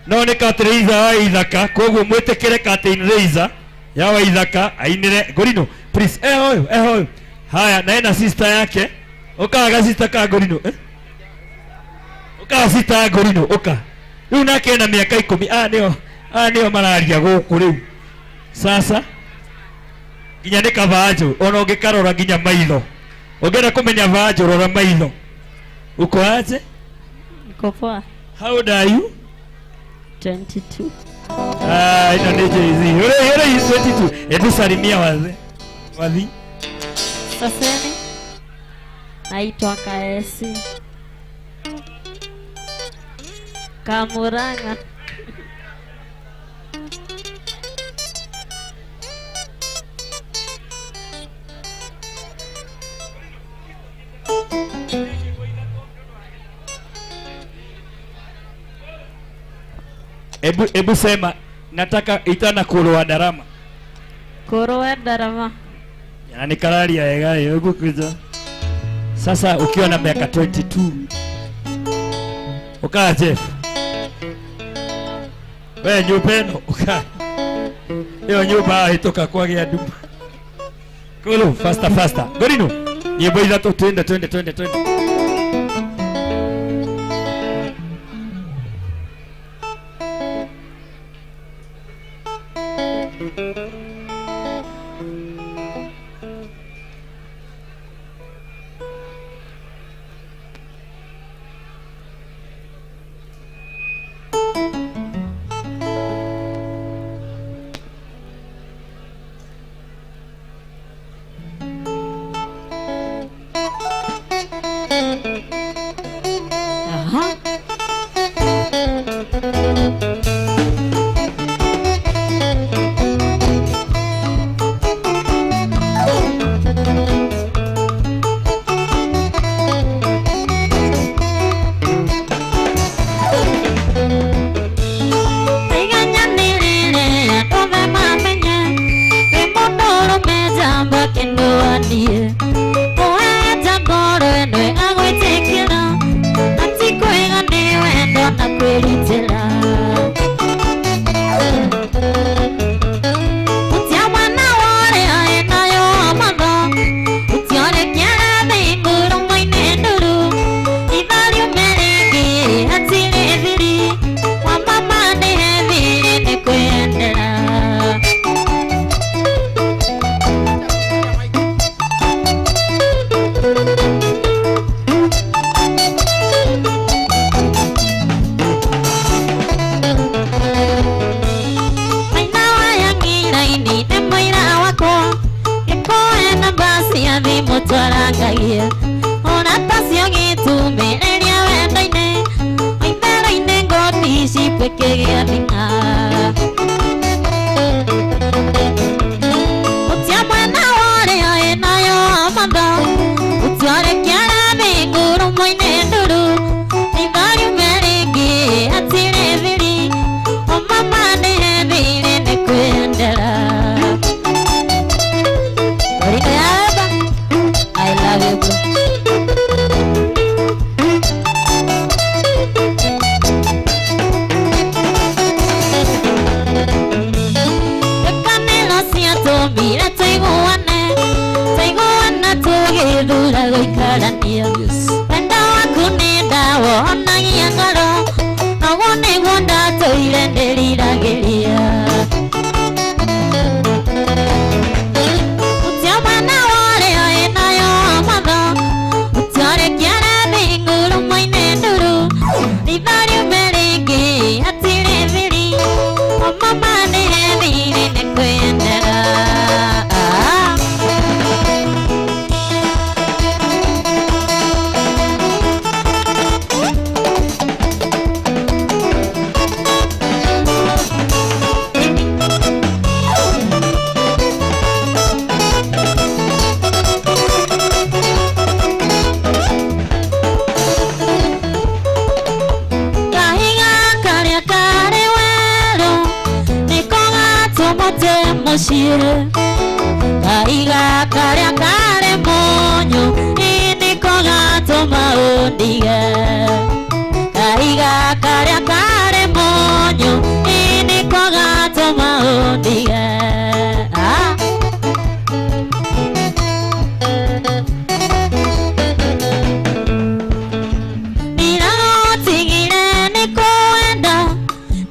no nĩ Katrina wa ithaka koguo mwĩtĩkĩre Katrina ya wa ithaka ainĩre Ngorino please eho haya na ena sister yake ũkaga sister ka Ngorino ũkaga sister Ngorino ũka rĩu nake ena mĩaka 10 nĩo mararia gũkũ rĩu sasa Ginya ni kabanjo ona ungikarora ginya maitho. Ongera kumenya banjo rora maitho. Uko aje? Niko poa. How old are you? 22. Ina ni Jay-Z. Yule is 22. Ebu salimia wazee. Wazi? Saseni. Naitwa Kaesi. Kamuranga. Ebu sema nataka itana kuroa darama. Kuroa darama. Yani kararia ega hebu kuja. Sasa ukiwa na miaka 22. Ukaa Jeff. Wewe nyupeno ukaa. Hiyo nyumba itoka kwa gia dupa. Kulu faster. Gorino. Nyimbo hizo tu twende.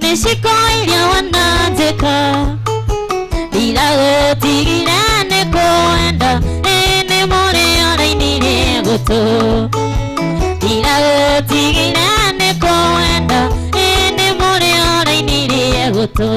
Nishiko ilya wanateka bila otigirane wenda ene more arainire gutu ira gutigina ne ko wenda ene more arainire gutu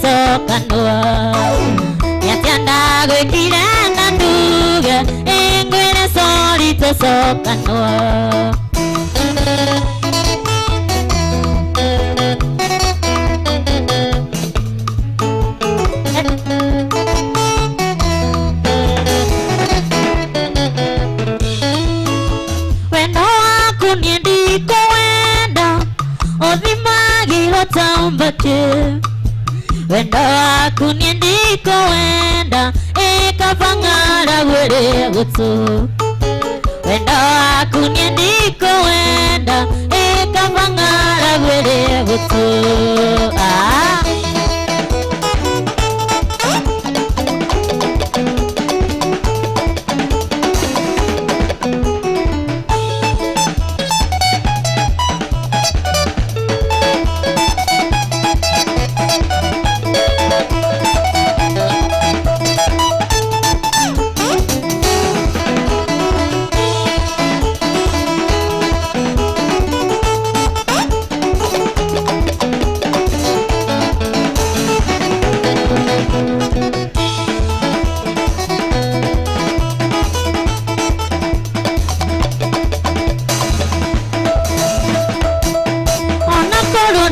sokanwa yatanda gwekira nanduga engwere solito sokanwa wendo akuniendi kowenda odhimagi hotambake wenda kuniendiko wenda ekavangara were gutu wenda kuniendiko wenda ekavangara were gutu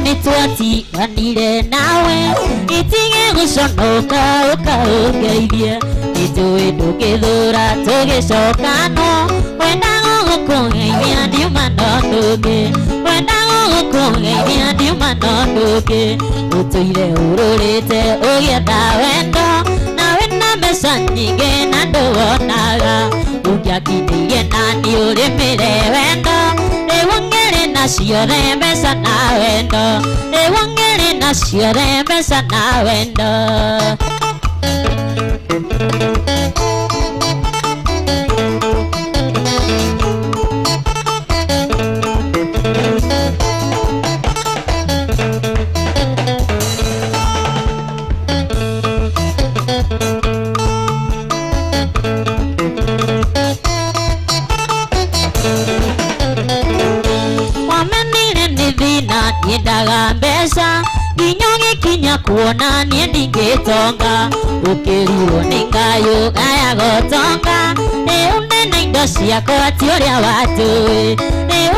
Nitwati wanire nawe itige gushonoka ukaungeithie nitui ndugithura tugicokano wenda gukugeithia ndiuma nonduge wenda gukugeithia ndiuma nonduge utuire ururite ugietha wendo nawe na mbeca nyingi na nduwonaga ungiakinyirie nani urimire wendo ewongere nacio mbeca na wendo ewongere nacio mbeca na wendo yendaga mbeca nginyo gikinya kuona nie ndingitonga ukirirwo ni ngayo gaya gotonga unde na indo ciakwa ti uria watui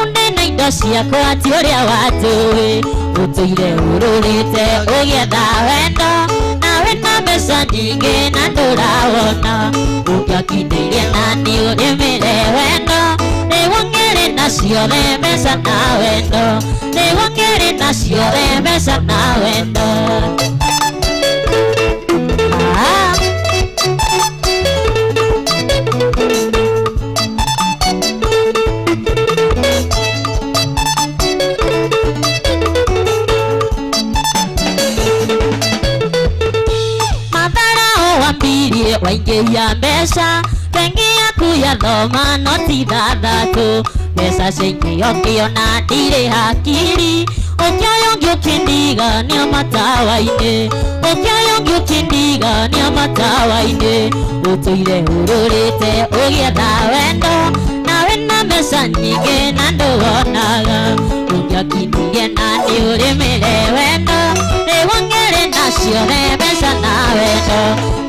unde na indo ciakwa ti uria watui utuire ururite ugietha wendo nawe na mbeca nyingi na ndurawona ungiakinyirie nani urimire wendo ewongere nacio mbeca na wendo ewongere nacio mbeca na wendo madhara wambirie waingiria mbeca bengi yaku yathoma no ti thathatu mbeca ciingio ngiona ndirĩ hakiri ũkĩoya ũngĩ ũkĩndigania matawa-inĩ ũkĩoya ũngĩ ũkĩndigania matawa-inĩ ũtũire ũrũrĩte ũgĩetha wendo nawe na mbeca nyingĩ na ndũwonaga ũngĩakinyirie nani ũrĩmĩre wendo ĩwongere nacio mbeca na wendo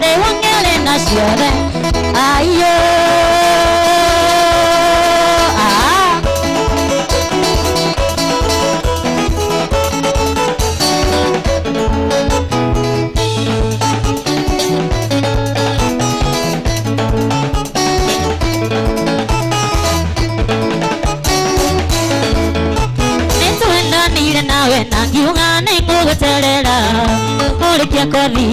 ĩwongere nacio aiyo nawe na ngiuga nĩngũgũterera ũrĩkia kothi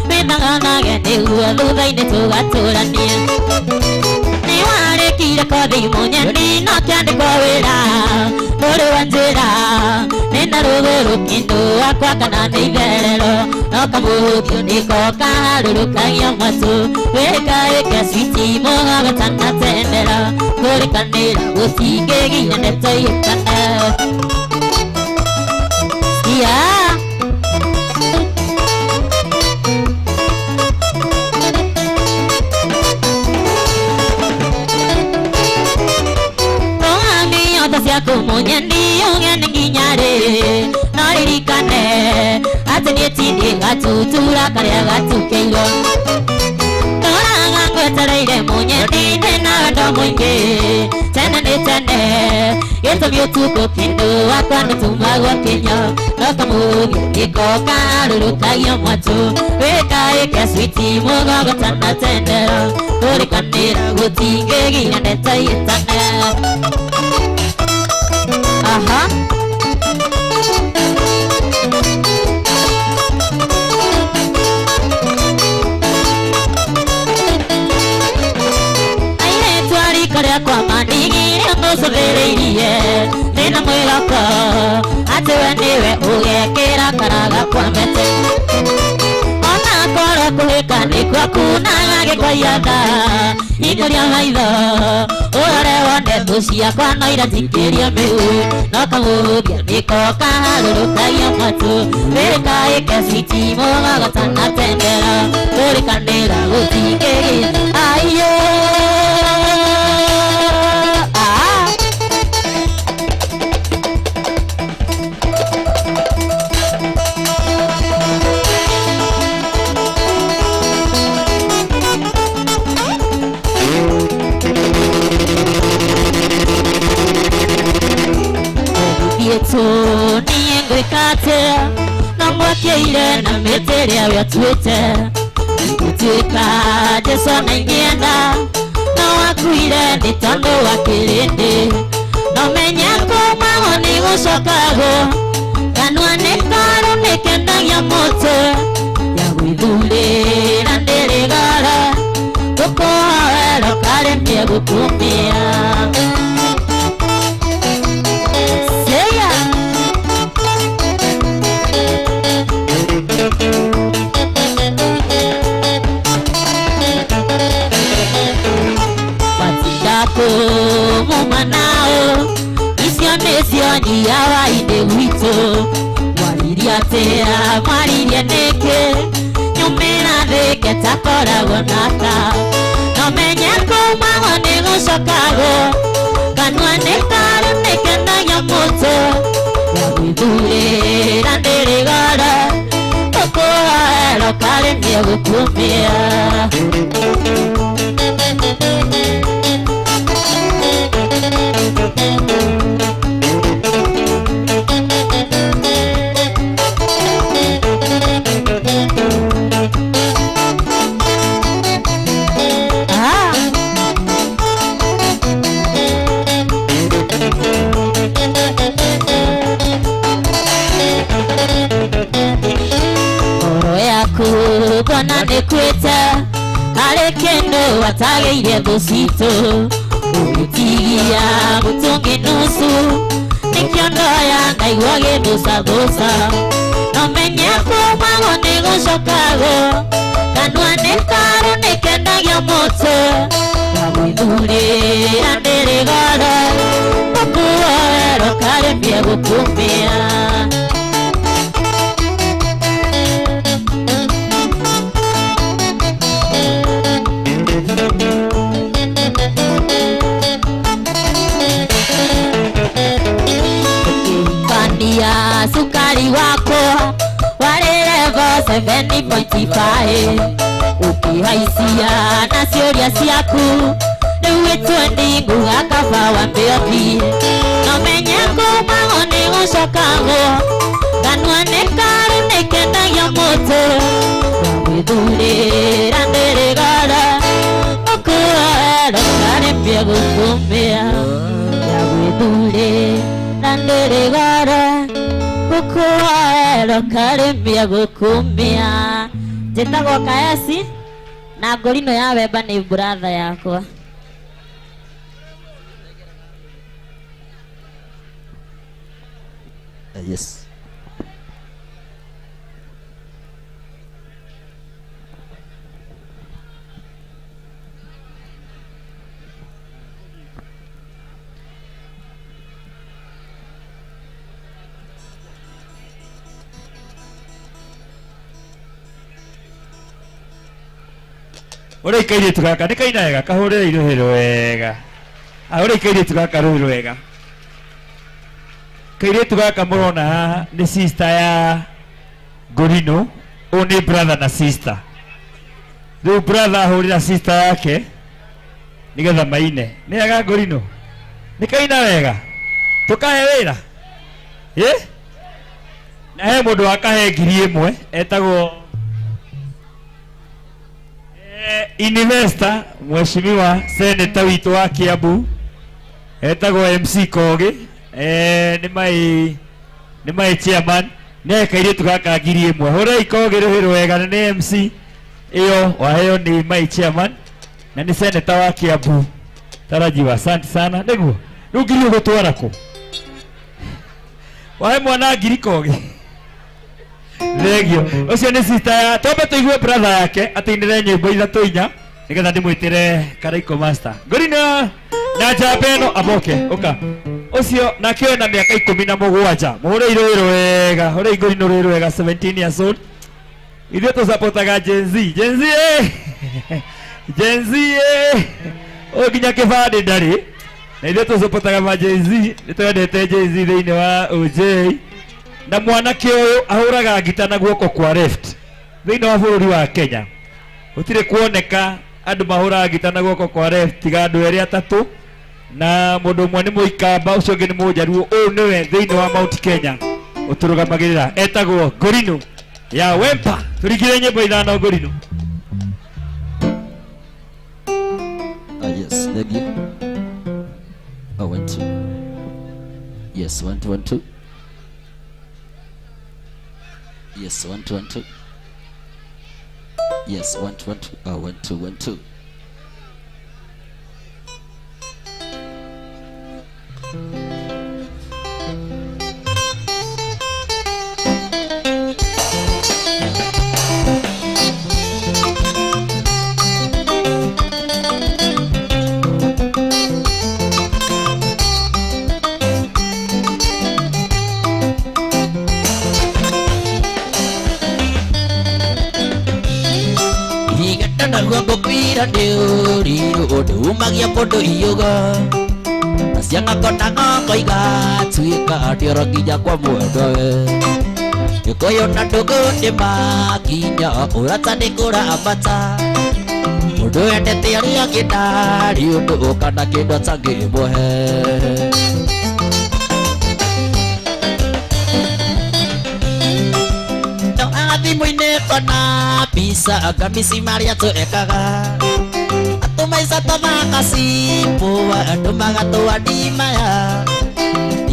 wĩthaganage nĩguo thutha-inĩ tũgatũrania nĩwarĩkire kothi mũnyeni no kĩandĩkwo wĩra ũrĩ wa njĩra nĩna rũgũrũ kĩndũ wakwa kana nĩ itherero no kamũhũthio nĩko kaharũrũkagia matũ wĩkaĩke switi mũgaga tanatendera kũrĩkanĩra gũtingĩgia ndeto ihĩtane Kumunyeni ungeni nginyare noririkane ati nietindie gatutura karia gatukeirwo noraga ngwetereire munyeni ndina wendo mũingĩ tene nĩ tene gĩtũmi ũtukũ kĩndũ wakwa nĩtumagwo kĩnya no kamũthĩ gĩko karũrũkagia mwatũ wĩkaĩke switi mũgogo tanatendera kũrĩkanĩra gũtingĩgia ndeto ihĩtane Karia kwa mandigire mũcũthĩrĩirie thĩna mwĩgako atĩ we nĩwe ũgekĩra karaga kwa mete ona korwo kũhĩka nĩkwo kunaga gĩkoia tha inoria maitho ũrore wone thũ ciakwa no irathikĩria mĩhu no kamũthia nĩko kaharũrũkagia matũ wĩkaĩke switi mũgago tanatendera kũrĩkanĩra gũtingĩgia aiyo niĩ ngwĩkate no mwakĩire na mĩtĩ ĩrĩa we atuĩte gũtuĩka Jesũ naingĩenda no wakuire nĩ tondũ wa kĩrĩndĩ no menye kumaho nĩ gũcokagwo kanua nĩ karu nĩkendagia mũtwe ya gwĩthurĩra ndĩrĩ goro gũkũhoero karĩmie gũkumia mumanao icio nĩcio njia wa ithe witũ mwaririe atĩa mwaririe nĩkĩ nyumĩra thĩ ngetakoragwo naka no menye kumaho nĩ gũcokagwo kanua nĩ karu nĩkenagia mũtwe ya gwĩthurĩra ndĩrĩ goro gũkũhoero karĩmie gũkumia Bona nĩkwĩte harĩ kĩndũ watagĩire thũ citũ ũgĩtigia mũtũngi nusu nĩkĩo ndoya ngaigua gĩthũcathũca no menye kumaho nĩ gũcokagwo kanua nĩ karu nĩkendagia mũtwe ya gwĩthurĩra ndĩrĩ goro gũkũhoero karĩmie gũkumia sukari wako warĩrevo 7.5 ũkĩhaisia na ciũria ciaku rĩu wĩtwendi nguga kaba wambĩo biĩ no menye kumaho nĩ gũcokagwo kanua nĩ karu nĩkendagia mũtwe ya gwĩthurĩra ndĩrĩ goro gũkũhoero karĩmie gũkumia ya gwĩthurĩra ndĩrĩ goro kukuoero karimia gukumia njitagwo Kaesi na ngorino ya wemba ni brother yakwa. Yes. Ore ikaire tugaka ni kaina wega kahurire iruhiro wega. Ore ikaire tugaka ruhiro wega. Kaire tugaka murona haha ni sister ya Gorino, oni brother na sister. Riu brother ahurira sister yake nigetha maine. Ni aga Gorino. Ni kaina wega. Tukahe wira. Na he mundu akahe 1,000 etagwo investor mheshimiwa senator witu wa Kiambu etagwo MC Kogi ni mai chairman ne kaire tugaka 1,000 hora Kogi ruhiro wega ni MC iyo waheo ni mai chairman na ni senator wa Kiambu tarajiwa. Asante sana niguo rugiri gutwara ku wahe mwana ngiri Kogi Legio ucio ni sister ya tobe tuigue brother yake atinire nyimbo 3-4 nigetha ndimwitire Karaiko Master Gorino na Jabeno aboke uka ucio na kio na miaka 17 muhure iruhiro wega hore Gorino ruhiro wega 17 years old ithuĩ tũsapotaga Gen Z nginya kĩbandĩ ndarĩ na ithuĩ tũsapotaga ma Gen Z nĩtwendete Gen Z thĩinĩ wa OJ na mwanake ũyũ ahũraga ngita na guoko kwa left thĩinĩ wa bũrũri wa Kenya gũtirĩ kuoneka andũ mahũraga ngita na guoko kwa left tiga andũ erĩ atatũ na mũndũ ũmwe nĩ mũikamba ũcio ũngĩ nĩ mũnjaruo ũyũ nĩwe thĩinĩ wa Mount Kenya ũtũrũgamagĩrĩra etagwo Gorino ya Wempa turigire nyimbo 5 Gorino. Yes, thank you. 1 2. Yes, 1 2 1 2. Yes, 1 2 1 2. Yes, 1 2 1 2. 1 2 1 2. Naguo kwira ndiuriru ndumagia mundu iyuga ciana kona ngoiga tuika ndioro nginya kwa mwendowe gikuyu na ndugu ndimakinya urata ndikura ambata mundu endete aria kidari undu kana kindu atangimuhe thimũ-inĩ kona pisa akamisi maria tuekaga atumaica tũthaka cimbũa andũ magatũandimaya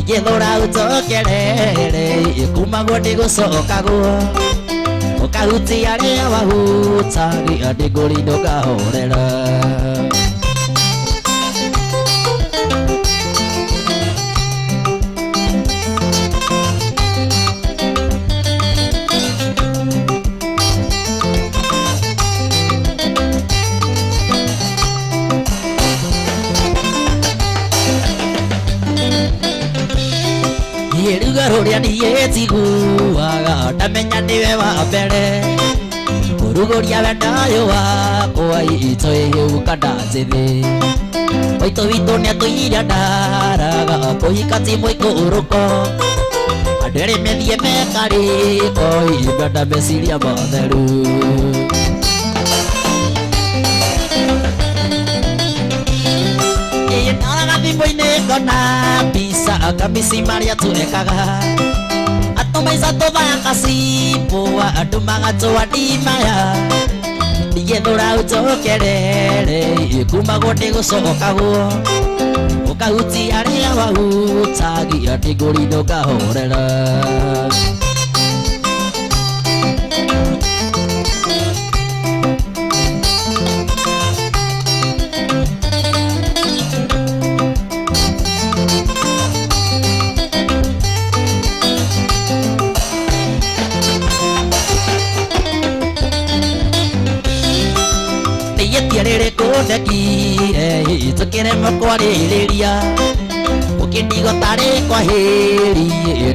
igĩthũra ũtokerere kumagwo ndigũcokagwo ũkahutia arĩa wahutagia ndigũrindu ngahorera ruria niĩ njiguaga ndamenya nĩwe wa mbere kũrugũria wendo ũyũ wakwa itũĩ kana njĩthĩ maitũ witũ nĩatũire ndaraga kũhika ti mũikũrũko andũ erĩ methie mekarĩko inganda meciria matheru thimũ-inĩ ngona pisa akamisi maria tuekaga atumaica tũthaka cimbũa andũ magatũandimaya igĩthũra ũtokerere kumagwo nĩgũcokagwo ũkahutia arĩa wahutagia ndigũrinũ ngahorera. Rĩrĩ kũndekire tũkĩremwo kwarĩrĩria ũkĩndigo tarĩ kwahĩri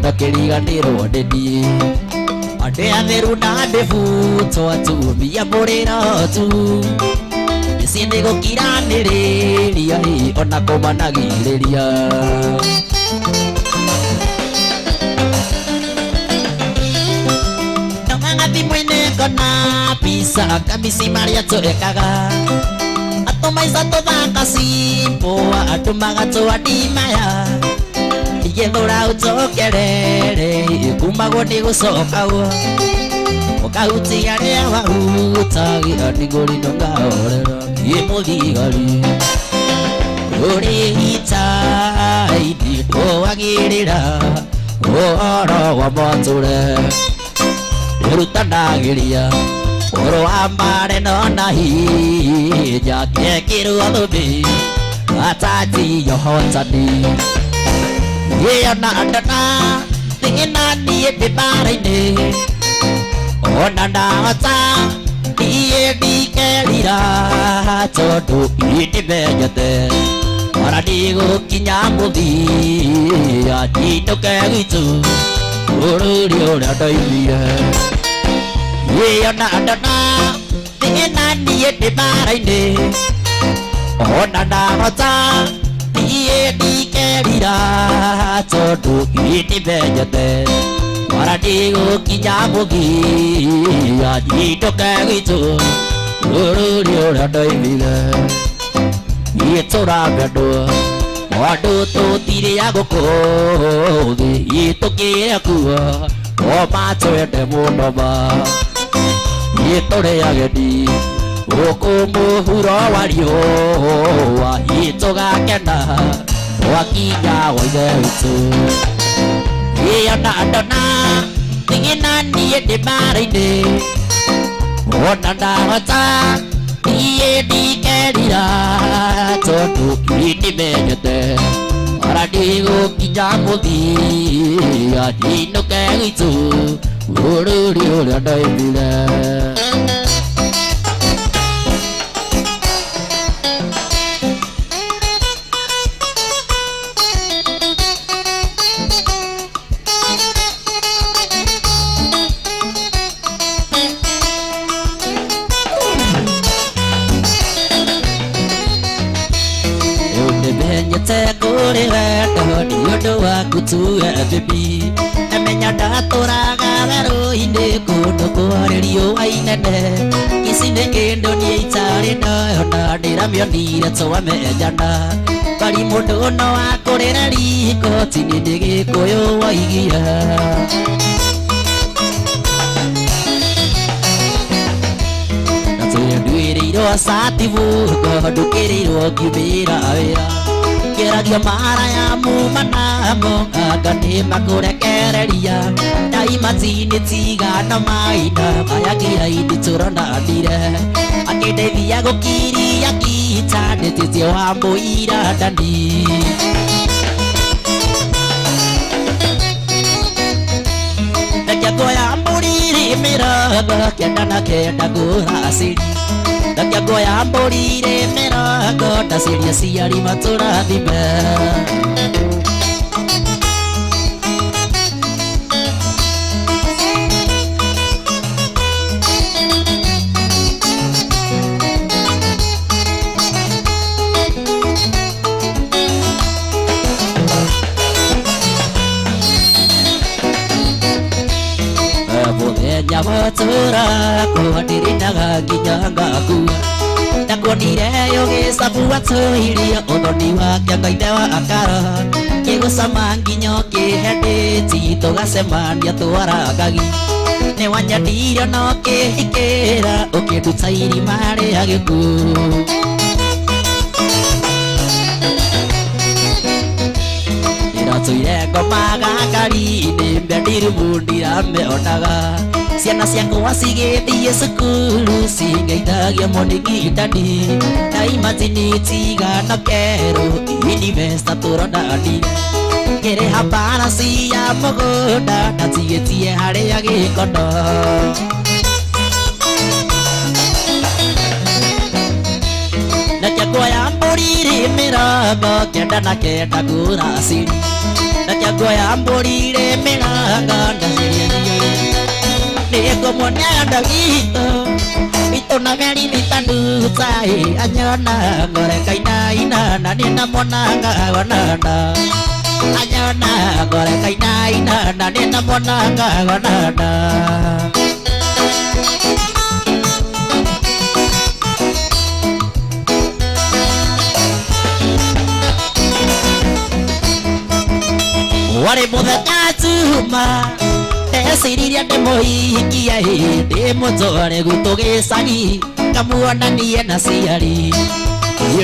ndakĩriganĩrwo ndĩniĩ andũ atheru na ndĩbutwo atumia mũrĩro tu mĩciĩ nĩ gũkiranĩrĩria ona kũmanagĩrĩria. Thimũ-inĩ ngona pisa kambici marĩa tũrekaga atũmaica tũthaka simbo andũ magatũandimaya igethũra ũtokerere kumagwo nĩ gũcokagwo ũkahutia rĩa wahutagia ndigũrinũ ngahorera. Niĩ mũthigari ũrĩ itaidi ndũagĩrĩra ũhoro wa mwatũre rutanagĩria ũhoro wa mbare nona hinya ngekĩrwo thũmbĩ ataji yohotani yĩona andana thĩna niĩ ndĩ mbara-inĩ ona ndahota niĩ ndikerira tondũ nĩndĩmenyete ona ndigũkinya mũthia njinũke gwitũ bũrũri ũrĩa ndaimire. Yĩona andana thĩna niĩ ndĩ mbara-inĩ ona ndahota niĩ ndikerira tondũ nĩndĩmenyete ona ndigũkinya mũthia njinũke gwitũ bũrũri ũrĩa ndaimire. Niĩ tũrambe andũ tũtirĩagwo kũu thĩ tũkĩrĩa kuo o matwende mũno ma niĩ tũrĩageni gũkũ mũhuro wa riũa tũgakena gwakinya gwa ithe witũ. Ona ndona thĩna niĩ ndĩ mbara-inĩ ona ndahota niĩ ndikerira tondũ nĩndĩmenyete ona ndigũkinya mũthia njinũke gwitũ bũrũri ũrĩa ndaimire. Kũrĩ wendo nĩ ũndũ waku tu baby namenya ndatũraga werũ-inĩ kũndũ kwarĩ riũa inene ici nĩ kĩndũ niĩ itarĩ ndona ndĩramĩonire twamenyana bari mũndũ no akũrĩra riko ti nĩ ndĩ gĩkũyũ waigira. Na twĩnduĩrĩirwo satibuko ndũkĩrĩirwo ngiumĩra wĩra keragia mara ya mumanamo anga nĩ makũrekereria daima tini tigana maina mayagira ini tũronanire akĩndeithia gũkiria kita ndĩtĩtie wa mũira ndani. Reke ngoya mũriri mĩrongo kenda na kenda kũracĩri Reke ngoya mũriri mĩrongo ndacĩria ciari matũrathime. Nyawatura kwa dirinaga nginyanga kuwa nakuonire ũgĩcabua tũirio ũthoni wake Ngai wa akara kĩgũcama nginya ũkĩhendĩti tũgacemania twaragagi nĩ wanyendire no ũkĩhikĩra ũkĩnduta irima rĩa gĩkuũ. tuire ngoma gakari-inĩ mbendirumundira meonaga ciana ciakwa cigĩthiĩ cukuru cingeithagia mũndigitani na imagine tigana kerũ university tũrondani ngĩrĩha mbara cia mũgũnda na tigĩtie harĩa gĩkono Nakia goya mbũri mĩrongo kenda na kenda kũraciri Nakia goya mbũri mĩrongo na ciri Nĩngũmuonia ndagitũ na meri mitanutai anyona ngore kainaina na ninamuonanga wananda anyona ngore kainaina na ninamuonanga wananda Wari muthenya juma Ndeciririe ndĩmũhikia ndĩmũtware gwitũ gĩcagi ngamuonanie na ciari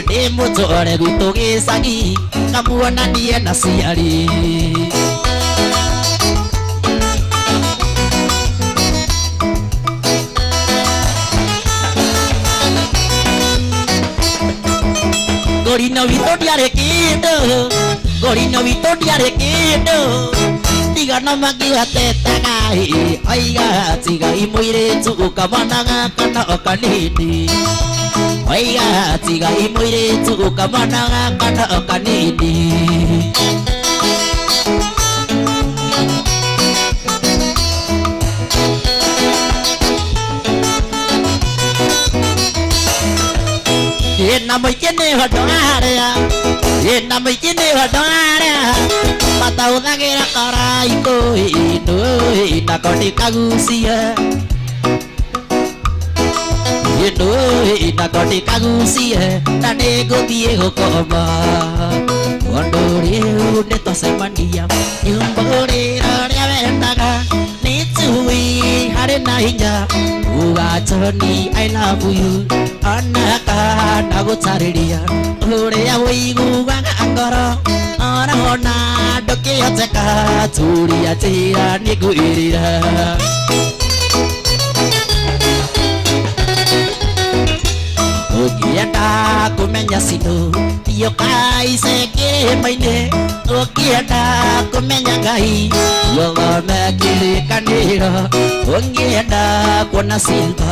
ndĩmũtware gwitũ gĩcagi ngamuonanie na ciari Gorino witũ ndiarĩ kĩndũ Gorino witũ ndiarĩ kĩndũ Tigana mangĩgatetaga oiga tigai mũirĩtu ũkamanaga kana okanini oiga tigai mũirĩtu ũkamanaga kana okanini Ĩna mũingĩ nĩho ndwarĩa Ĩna mũingĩ nĩho ndwarĩa Matahũthagĩra karaitũ nako ndĩkagucia nako ndĩkagucie na nĩngũthiĩ gũkoma Ũndũ rĩu nĩtwacemania nyũmbũrĩro ũrĩa wendaga nĩtũĩ harĩ na hinya uga Johnny I love you ona kana gũtarĩria ũrĩa wĩiguaga ngoro ona ndũkĩhoteka turia njĩra nĩngwĩrĩra Ũngĩenda kũmenya cino thiũkaice kĩrĩma-inĩ Ũngĩenda kũmenya Ngai ũthome kĩrĩkanĩro Ũngĩenda kuona silva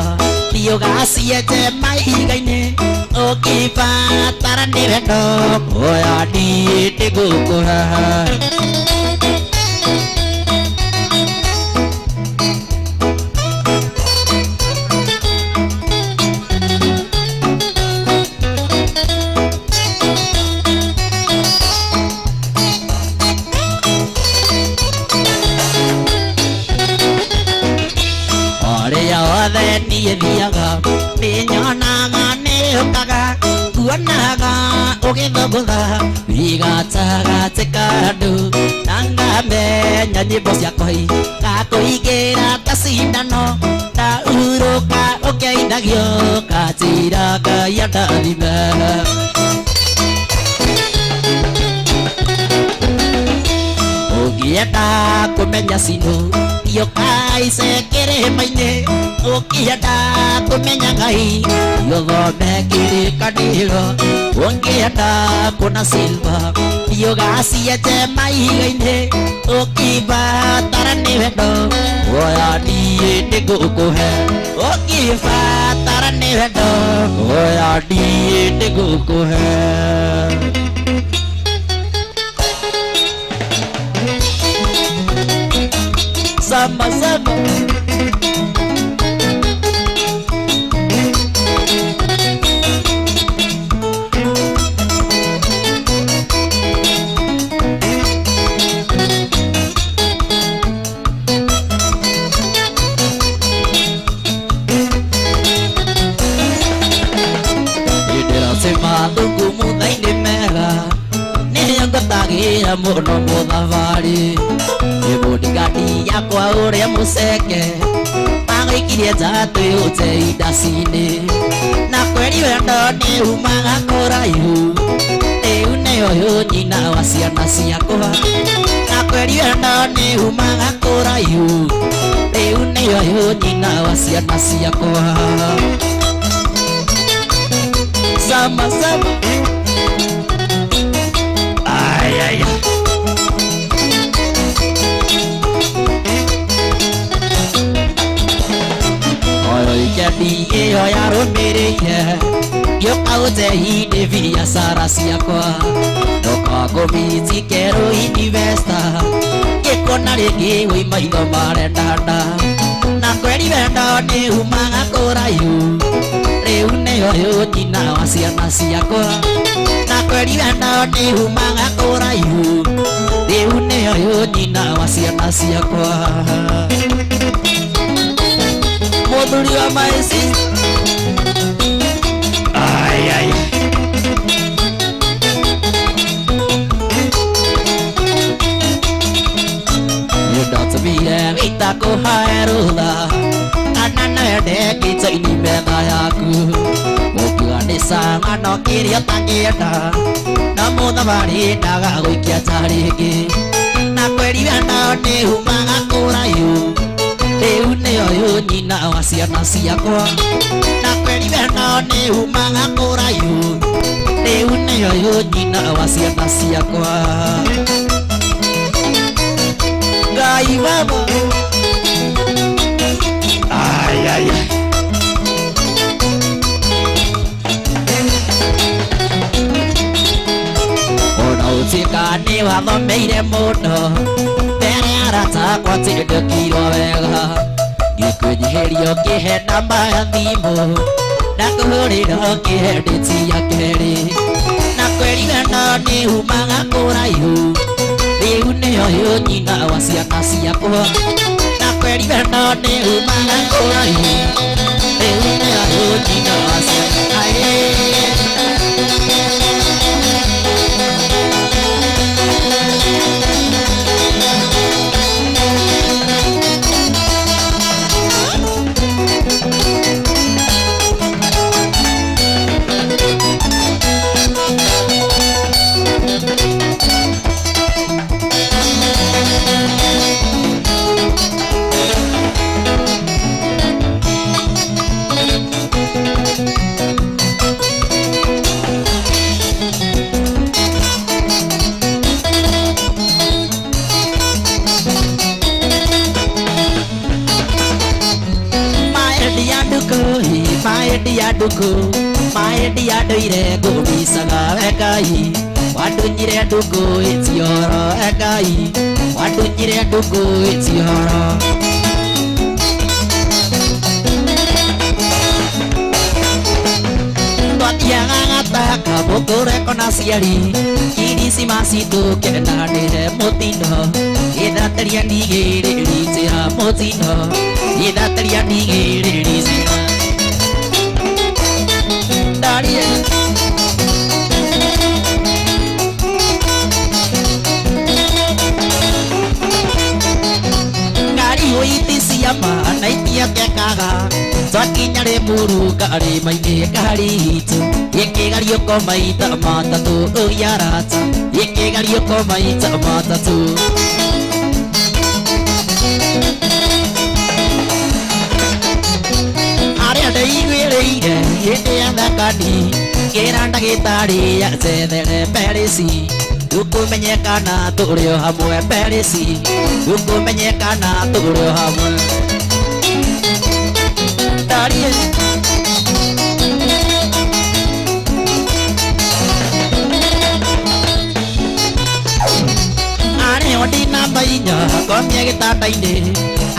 thiũgacienje maiga-inĩ Ũngĩbatara nĩ wendo oya niĩ nĩngũkũra niĩ thiaga nĩnyonaga nĩũkaga kuonaga ũgĩthũngũtha wĩgatagatĩ ka andũ na ngamenya nyĩmbo ciakwa gakũingĩra ta cindano ndahurũka ũkĩinagio kanjĩra Ngai andathime Ũngĩenda kũmenya cino thiũkaice kĩrĩma-inĩ Ũngĩenda kũmenya Ngai ũthome kĩrĩkanĩro Ũngĩenda kuona silva thiũgacienje maiga-inĩ Ũngĩbatara nĩ wendo oya niĩ nĩngũkũhe Ũngĩbatara nĩ wendo oya niĩ nĩngũkũhe Sama sama Nĩngũtagĩra mũno mũthabarĩ Mũndigani yakwa ũrĩa mũceke Magũikirie nja twĩhũte indaci-inĩ Na kweri wendo nĩumaga kũraihu rĩu nĩyo nyina wa ciana ciakwa na kweri wendo nĩ umaga kũraihu rĩu nĩyo nyina wa ciana ciakwa sama sama ay ay jadi iyo yarũmĩrĩire gĩũka ũtehi biacara ciakwa ndoka ngũmiti kerũ investor gĩkona rĩngĩ wĩ maitho marendanda na kweri wendo nĩ umaga kũraihu rĩu nĩyo nyina wa ciana ciakwa na kweri wendo nĩ umaga kũraihu rĩu nĩyo nyina wa ciana ciakwa mũthuri wa maĩci ay ay nĩndatũmire gĩita kũhae rũtha kana nende gĩita-inĩ metha yaku ũkiuga nĩ cang'ano kĩrĩa ũtangĩenda na mũthabarĩ ndaga gũikia ta rĩngĩ na kweri wendo nĩ umaga kũraihu rĩu nĩyo nyina wa ciana ciakwa na kweri wendo nĩ umaga kũraihu rĩu nĩyo nyina wa ciana ciakwa Ngai baba ay ay ona ũtuĩka nĩ wathomeire mũno mbere arata akwa tindĩkirwo wega ngĩkwĩnyihĩria ũkĩhe namba ya thimũ ndakũhũrĩra ũkĩhe ndĩti ya kerĩ na kweri wendo nĩ umaga kũraihu rĩu nĩyo nyina wa ciana ciakwa na kweri wendo nĩ umaga kũraihu rĩu nĩyo nyina wa ciana maendia ndũire ngũbicaga wekai wandunyire ndũkũ ĩtioro wekai wandunyire ndũkũ ĩtioro twathiaga gataka mũkũreko na ciari kirisimasi tũkenanĩre mũtino gĩthateria ndigĩrĩri njĩra mũtino gĩthateria ndigĩrĩri njĩra ngari ũitisia mana itiakekaga twakinya rĩ mũrunga rĩma-inĩ ngari itũ gĩkĩgario ko maita matatũ ũyarata gĩkĩgario ko maita matatũ arĩa ndaiguĩrĩire hĩndĩ ya thakani ngĩra ndagĩtarĩ ajethere perĩci ndũkũmenyekana tũrĩ o hamwe perĩci ndũkũmenyekana tũrĩ o hamwe ndarie arĩo ndĩ namba inya ngomie gĩtanda-inĩ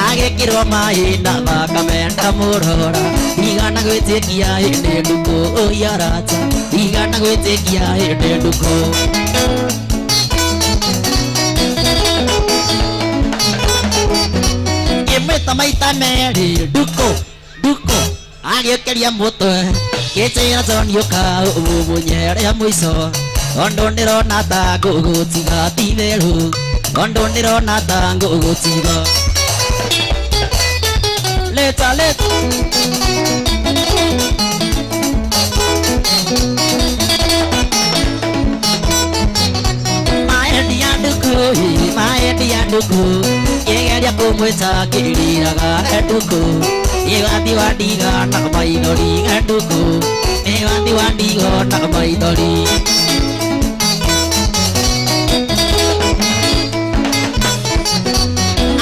agĩkĩrwo maĩ na thakame ndamũrora ndigana gwĩtĩkia hĩndĩ ndũkũ ũyarata ndigana gwĩtĩkia hĩndĩ ndũkũ ngĩmwĩta maita merĩ ndũkũ ndũkũ agĩũkĩria mũtwe gĩtĩra John ũka ũmũnyere mũico ondũ ndĩrona ta ngũgũtiga ti therũ ondũ ndĩrona ta ngũgũtiga Later. enduku yegeria kumwita kiriraga enduku yewati wandiga na maithori enduku yewati wandiga na maithori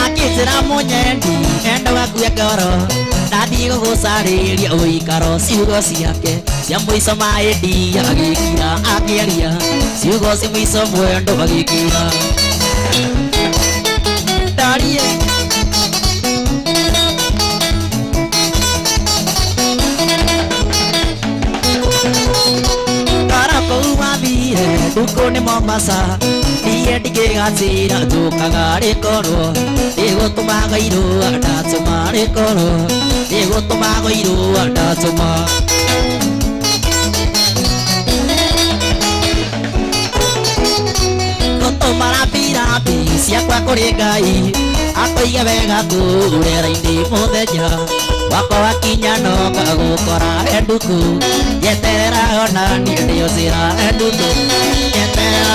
akizira munyendi enda wakuya ngoro ndathie gugucariria uikaro ciugo ciake cia mwico maendi agikira akiaria ciugo cia mwico mwendo agikira ndarie nduku ni Mombasa niye ndigigacira njukaga rikoro nigutumaga irua ndatuma rikoro nigutumaga irua ndatuma gutuma rapi ciakwa kuri Ngai akoige wega kurera-ini muthenya wakwa wakinya no ngagukora enduku yeterera ona niĩ ndĩ ũcĩra enduku yeterera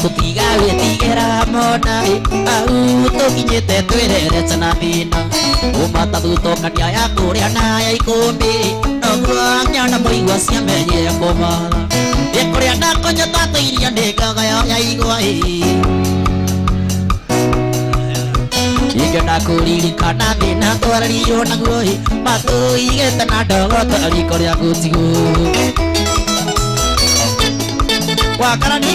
tutiga witigera monai au tukinyite twirerete na thina umata thutokania ya kuria na ya ikumbi noguo ngiona muigua ciamenyire kumala ikuria ndakonya twatũirio nĩ ngagayo ya igwa ingĩenda kũririkana thĩna twarerirwo naguo matũigĩte na ndogo riko rĩa gũtigwo wakarani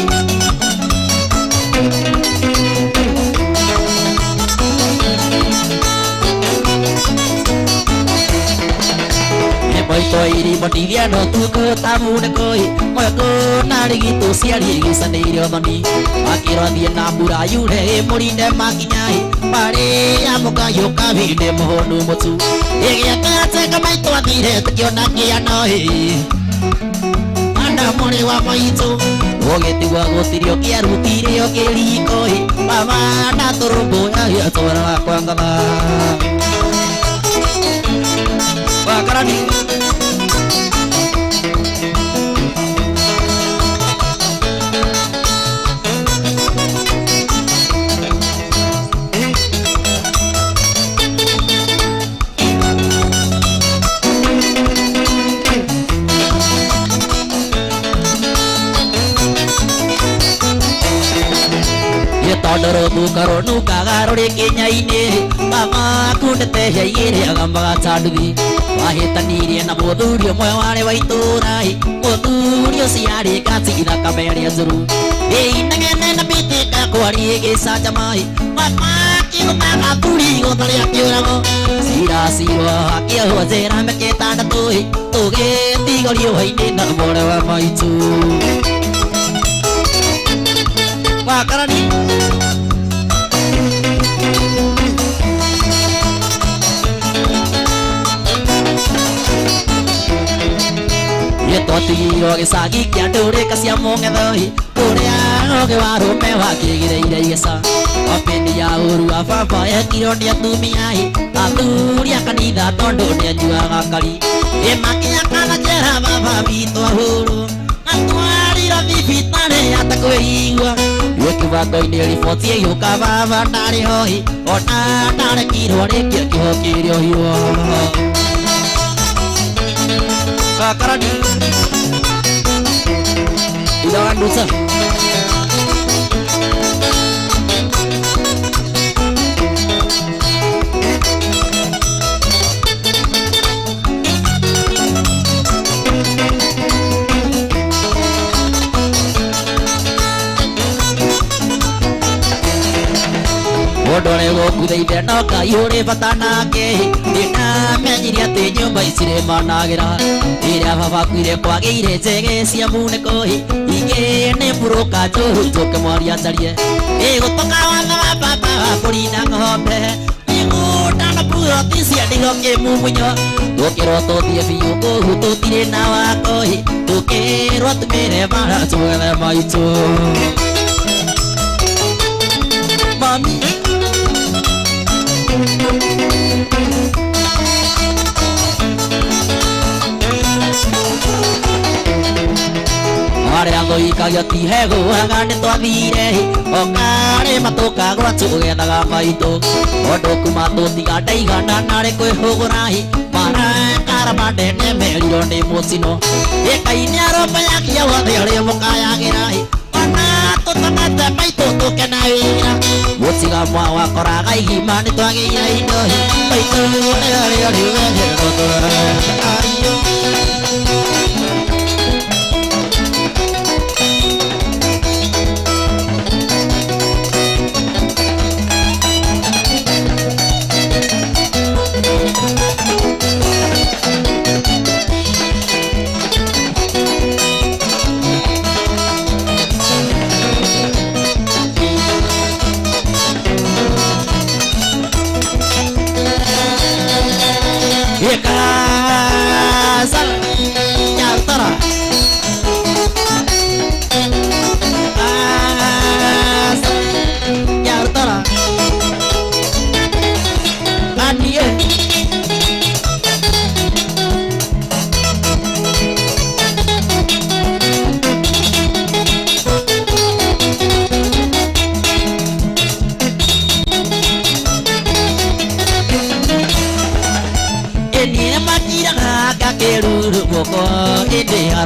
Moito iri motiria no tuko tamune koi moyo na rigitu ciari gicanĩire othoni akĩrothie na mbura yure mũrinde makinyai marĩ amukayo kavinde mũhonu mũtu ĩgĩakateka maitũ athire tũkĩona kĩano anda mũrĩ wa maitũ ũgĩtigua gũtirio kĩarutirio kĩriko baba na tũrũmbũyagia twaraga kwa ngatha wakarani tondoro thukaro nukagarũrĩ kĩnya-inĩ mama kundete yaigĩrĩ agambaga tanduthi wahĩtanirie na mũthuri ũmwe warĩ wa itũũra mũthuri ũcio arĩ ngati ithakame ĩrĩa njũru ĩinegene na mbĩtĩka kwari ĩgĩcanjama mama akĩgũtaga thuri igũtha rĩa kĩũrago ciracirwo akĩohwo njĩra mĩaka ĩtandatũ tũgĩtigwo riũa-inĩ na more wa maitũ wakarani twatigirwo gĩcagi kĩa ndũrĩka cia mũng'ethoi ũrĩa ũgĩ wa rũme wakĩgĩrĩire igĩca openi ya ũru wa baba yekirwo nĩ atumia athuri a kanitha tondũ nĩanyuaga ngari ĩmakinya kana njera baba witũ ahũrwo atwariro thibitarĩ atakwĩigua kĩbango-inĩ riboti ĩgĩũka baba ndarĩ hohi ona ndarekirwo rĩngĩ kĩho kĩrĩohirwo Bakarani Idawan dosa ndore gũkũthaithe no Ngai ũrĩ bata nake ndinamenyire atĩ nyũmba ici nĩmanagira rĩrĩa baba akuire kwagĩire njege cia munĩko ingĩ nĩ mbũrũka njũru njũke mwaria njarie gũtoka watho wa baba wa kũrinda ng'ombe igũnda na buroti cia ndigho kĩmumunyo tũkĩrwo tũthiĩ biũ kũu tũtirĩ na wako tũkĩrwo tũmĩre mara tũgethe maitũ mami arĩa ngũikagia ti hegũaga nĩ twathire okarĩ matũka gwa tũgethaga maitũ mũndũ kuma tũtiga ndaigana narĩ kwĩhũgũra marakara mandene merirwo nĩ mũcino ĩkainĩ arũmbayagia wothe ũrĩa mũkayagĩra ona tũtũmete maitũ tũkena wĩra mũtiga mwa wakoraga igima nĩ twagĩire indo maitũ rĩrĩa rĩũrĩwenjerwo tũraiyo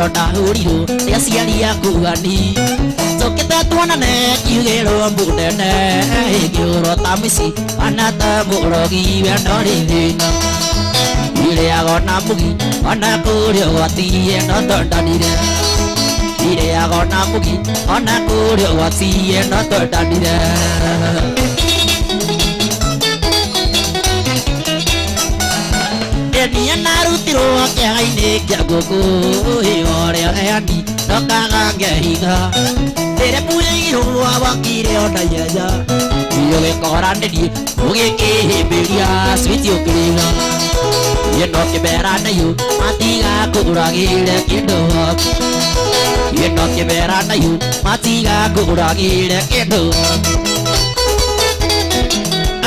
ndahũrirwo nĩ aciari akuani njokete tuonane kiugĩrwo mũnene ngĩũrwo ta mĩci ana ta mũrogi wendo rĩ thĩna irĩaga na mũgi ona kũrĩa ũgwatie no twendanire irĩaga na mũgi ona kũrĩa ũgwatie no twendanire niĩ narutirwo kĩaga-inĩ kĩa ngũkũ ũrĩa heani ndokaga ngĩhiga rĩrĩa muyaigirwo wakire ona ihenya biũ gĩkoranĩrie ũgĩkĩhĩmbĩria switi ũkĩrĩga niĩ no kĩmera naiyũ matiga kũgũragĩre kĩndũ niĩ no kĩmera naiyũ matiga kũgũragĩre kĩndũ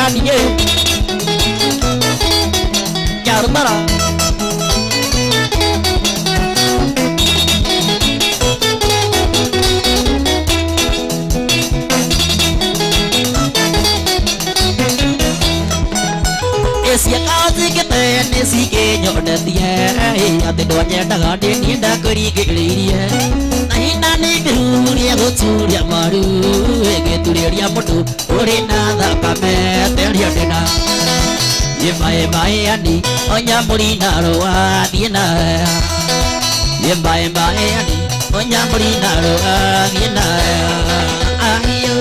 aniĩ Yarmara Esia kazi kete nesi kenyo netie ate doanya daga de ni da kuri gelirie nahi nani biruria goturia maru geturia modu orina da kame teria dena Yemba ani onya murina roa diena Yemba ani onya murina roa diena ayo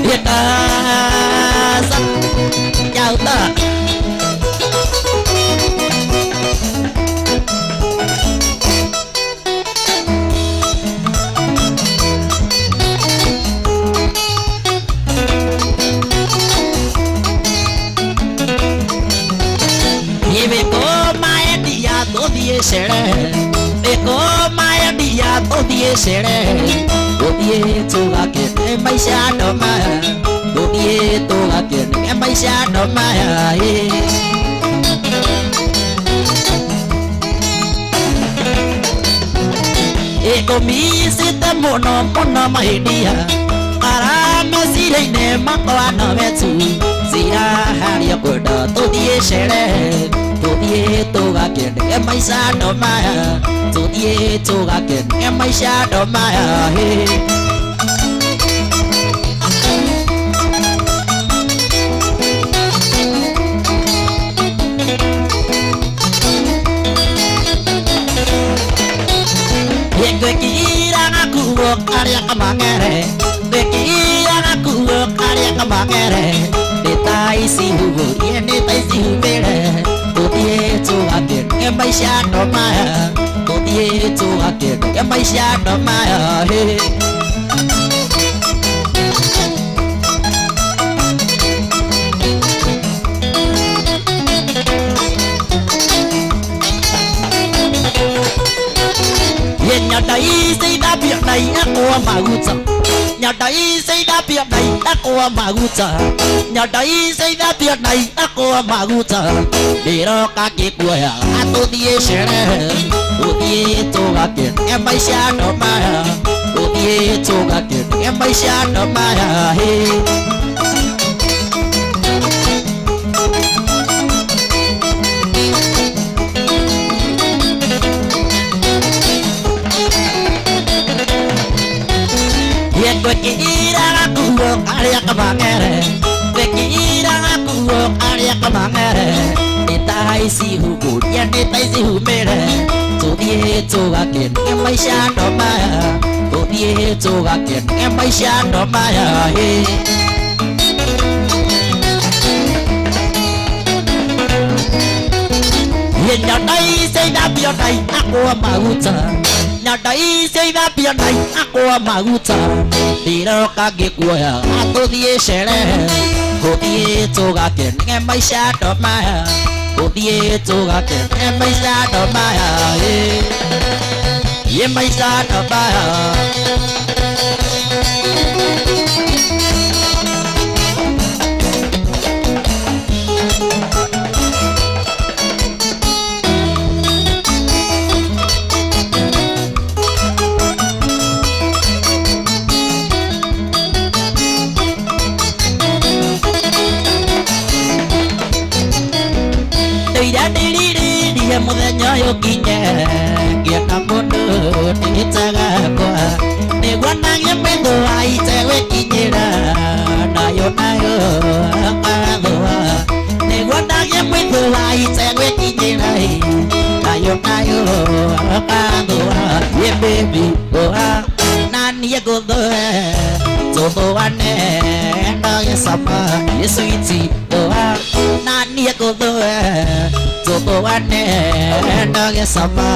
Yeta san yauta Eko maya dia todie sere todie toga ke maisha no ma todie toga ke maisha no ma Eko mi sita mono mai dia ara mesire ne makwa no vetu sira haria koda todie sere Todie toga ken maisha no maya Todie toga ken maisha no maya maisha ndo maya tuthie tugakĩonage maisha ndo maya Nyada isi da việc này của maguta Nyada isi da việc này của maguta Nyada isi da việc này của maguta Đi đó các cái của tôi đi xem tôi đi tôi gặp tiền em bay xa đó mà tôi đi tôi gặp tiền em bay xa đó mà Bekira aku karya kemangere Bekira aku karya kemangere Ditai si hukun yang ditai si humere Tudie tugakin yang maisha domaya Tudie tugakin yang maisha domaya Nhà đây xây ra bia này aku maguta Nhà đây xây ra bia này aku maguta Đi đâu các cái của tôi đi xe lên Cô đi cho các cái em bay xa đó mà Cô đi cho các cái em bay xa đó mà Em bay xa đó mà Muda yo kinya kita bodoh ni caga kwa ni guana yang bedo ai cewe kinyera na yo kadoa ni guana yang bedo ai cewe kinyera na yo kadoa ye baby goa nani ye godoa todo ane na ye sama ye sweetie goa nani ye godoa todo ane na sama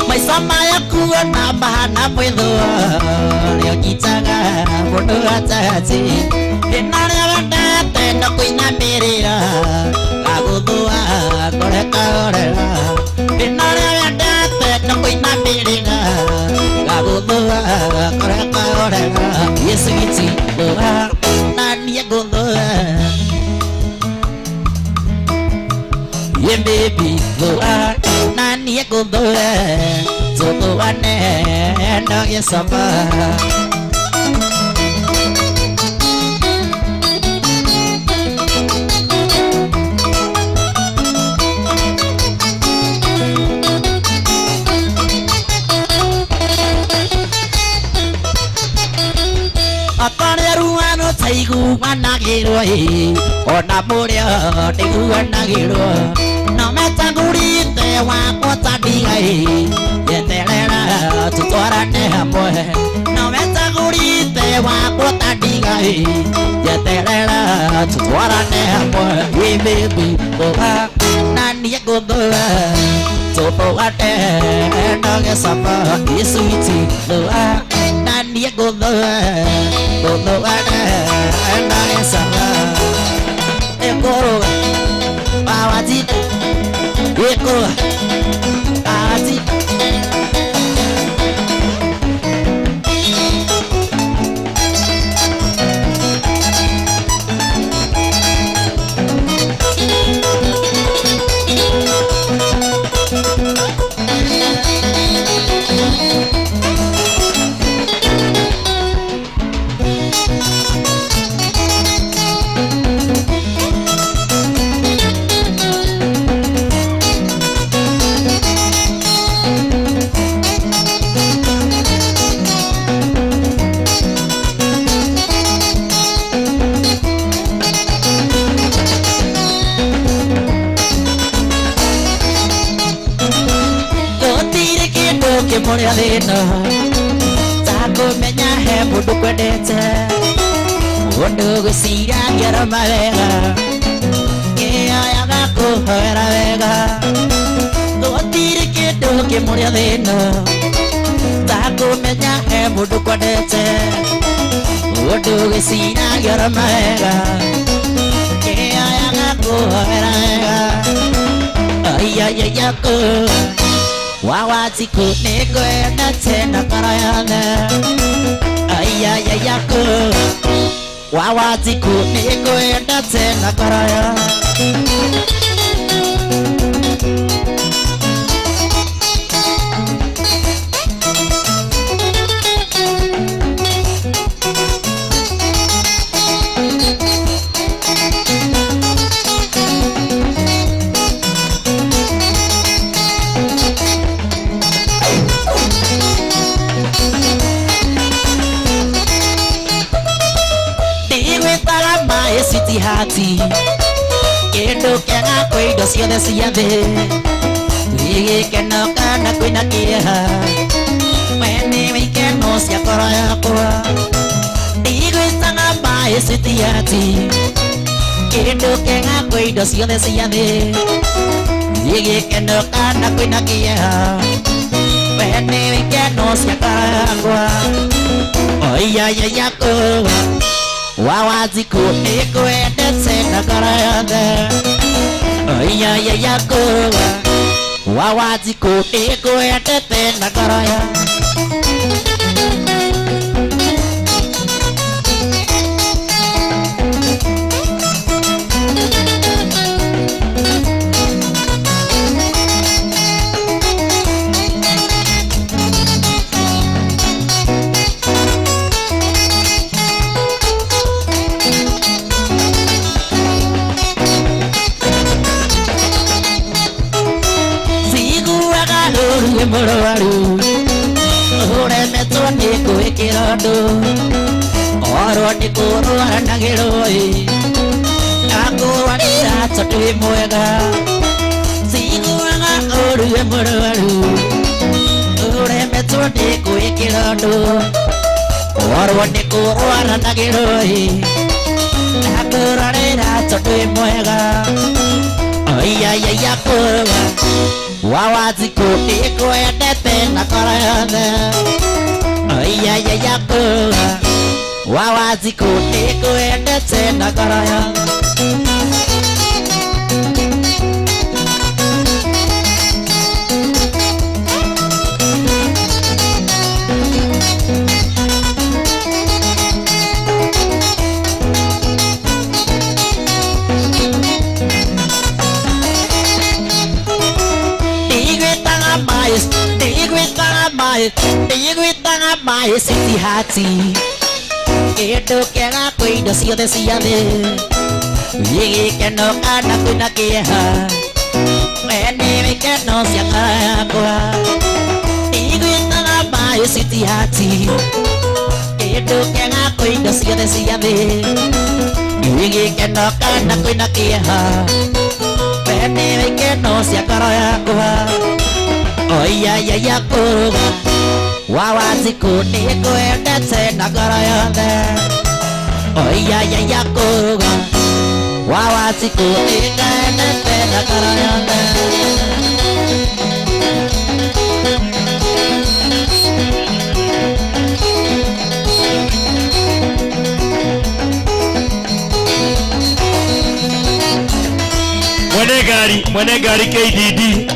mai sama aku na bahana puedo yo kichaga bodo achachi denare banda te no kuina merira Agudua kore kaorela Binare adate no kuina mirina Agudua kore kaorela Yesu iti doa Nani agudua Ye baby doa Nani agudua Zoto ane no yesama Taigu managiro ona moria taigu managiro no me tanguri te wa ko tadigai ye telera tu tora ne amoe no me tanguri te wa ko tadigai ye telera tu tora ne amoe we baby boha nani go doa to to ate no ge sapa isuiti doa nani go doa to to ate Nani sama ekoro awati ekoro awati muria thina takumenya he mundu kwendete mundu gwiciragia mawega ngiayaga kuhoera wega gutiri kindu kimuria thina takumenya he mundu kwendete mundu gwiciragia mawega ngiayaga kuhoera wega ayayayako wawatiku nikwenda tena karayane ayayayako wawatiku nikwenda tena karayane City hati kendo kena koi dosia desia de ligi kena kana koi na kia meni mi keno sia koraya kwa digo sanga mai city hati kendo kena koi dosia desia de ligi kena kana koi na kia meni mi keno sia koraya kwa oya ya ya ko wawatiku nikwenda tena karayane ayayayako wawatiku nikwenda tena karayane Morowaru ore meto ni ko ekirado oro ni ko rwana geroi ako wani atatu moega siguranga ore morowaru ore meto ni ko ekirado oro ni ko rwana geroi ako wani atatu moega ayayaya ko wawatiku nikwenda tena karayane ayayayako wawatiku nikwenda tena karayane Digwitanga mai city hati kendo kena koi dosia desia de yigi keno kana kuna kia meni mi keno siaka kwa digwitanga mai city hati kendo kena koi dosia desia de yigi keno kana kuna kia meni mi keno siaka kwa ayayayako wawatiku nikwenda tena karayane ayayayako wawatiku nikwenda tena karayane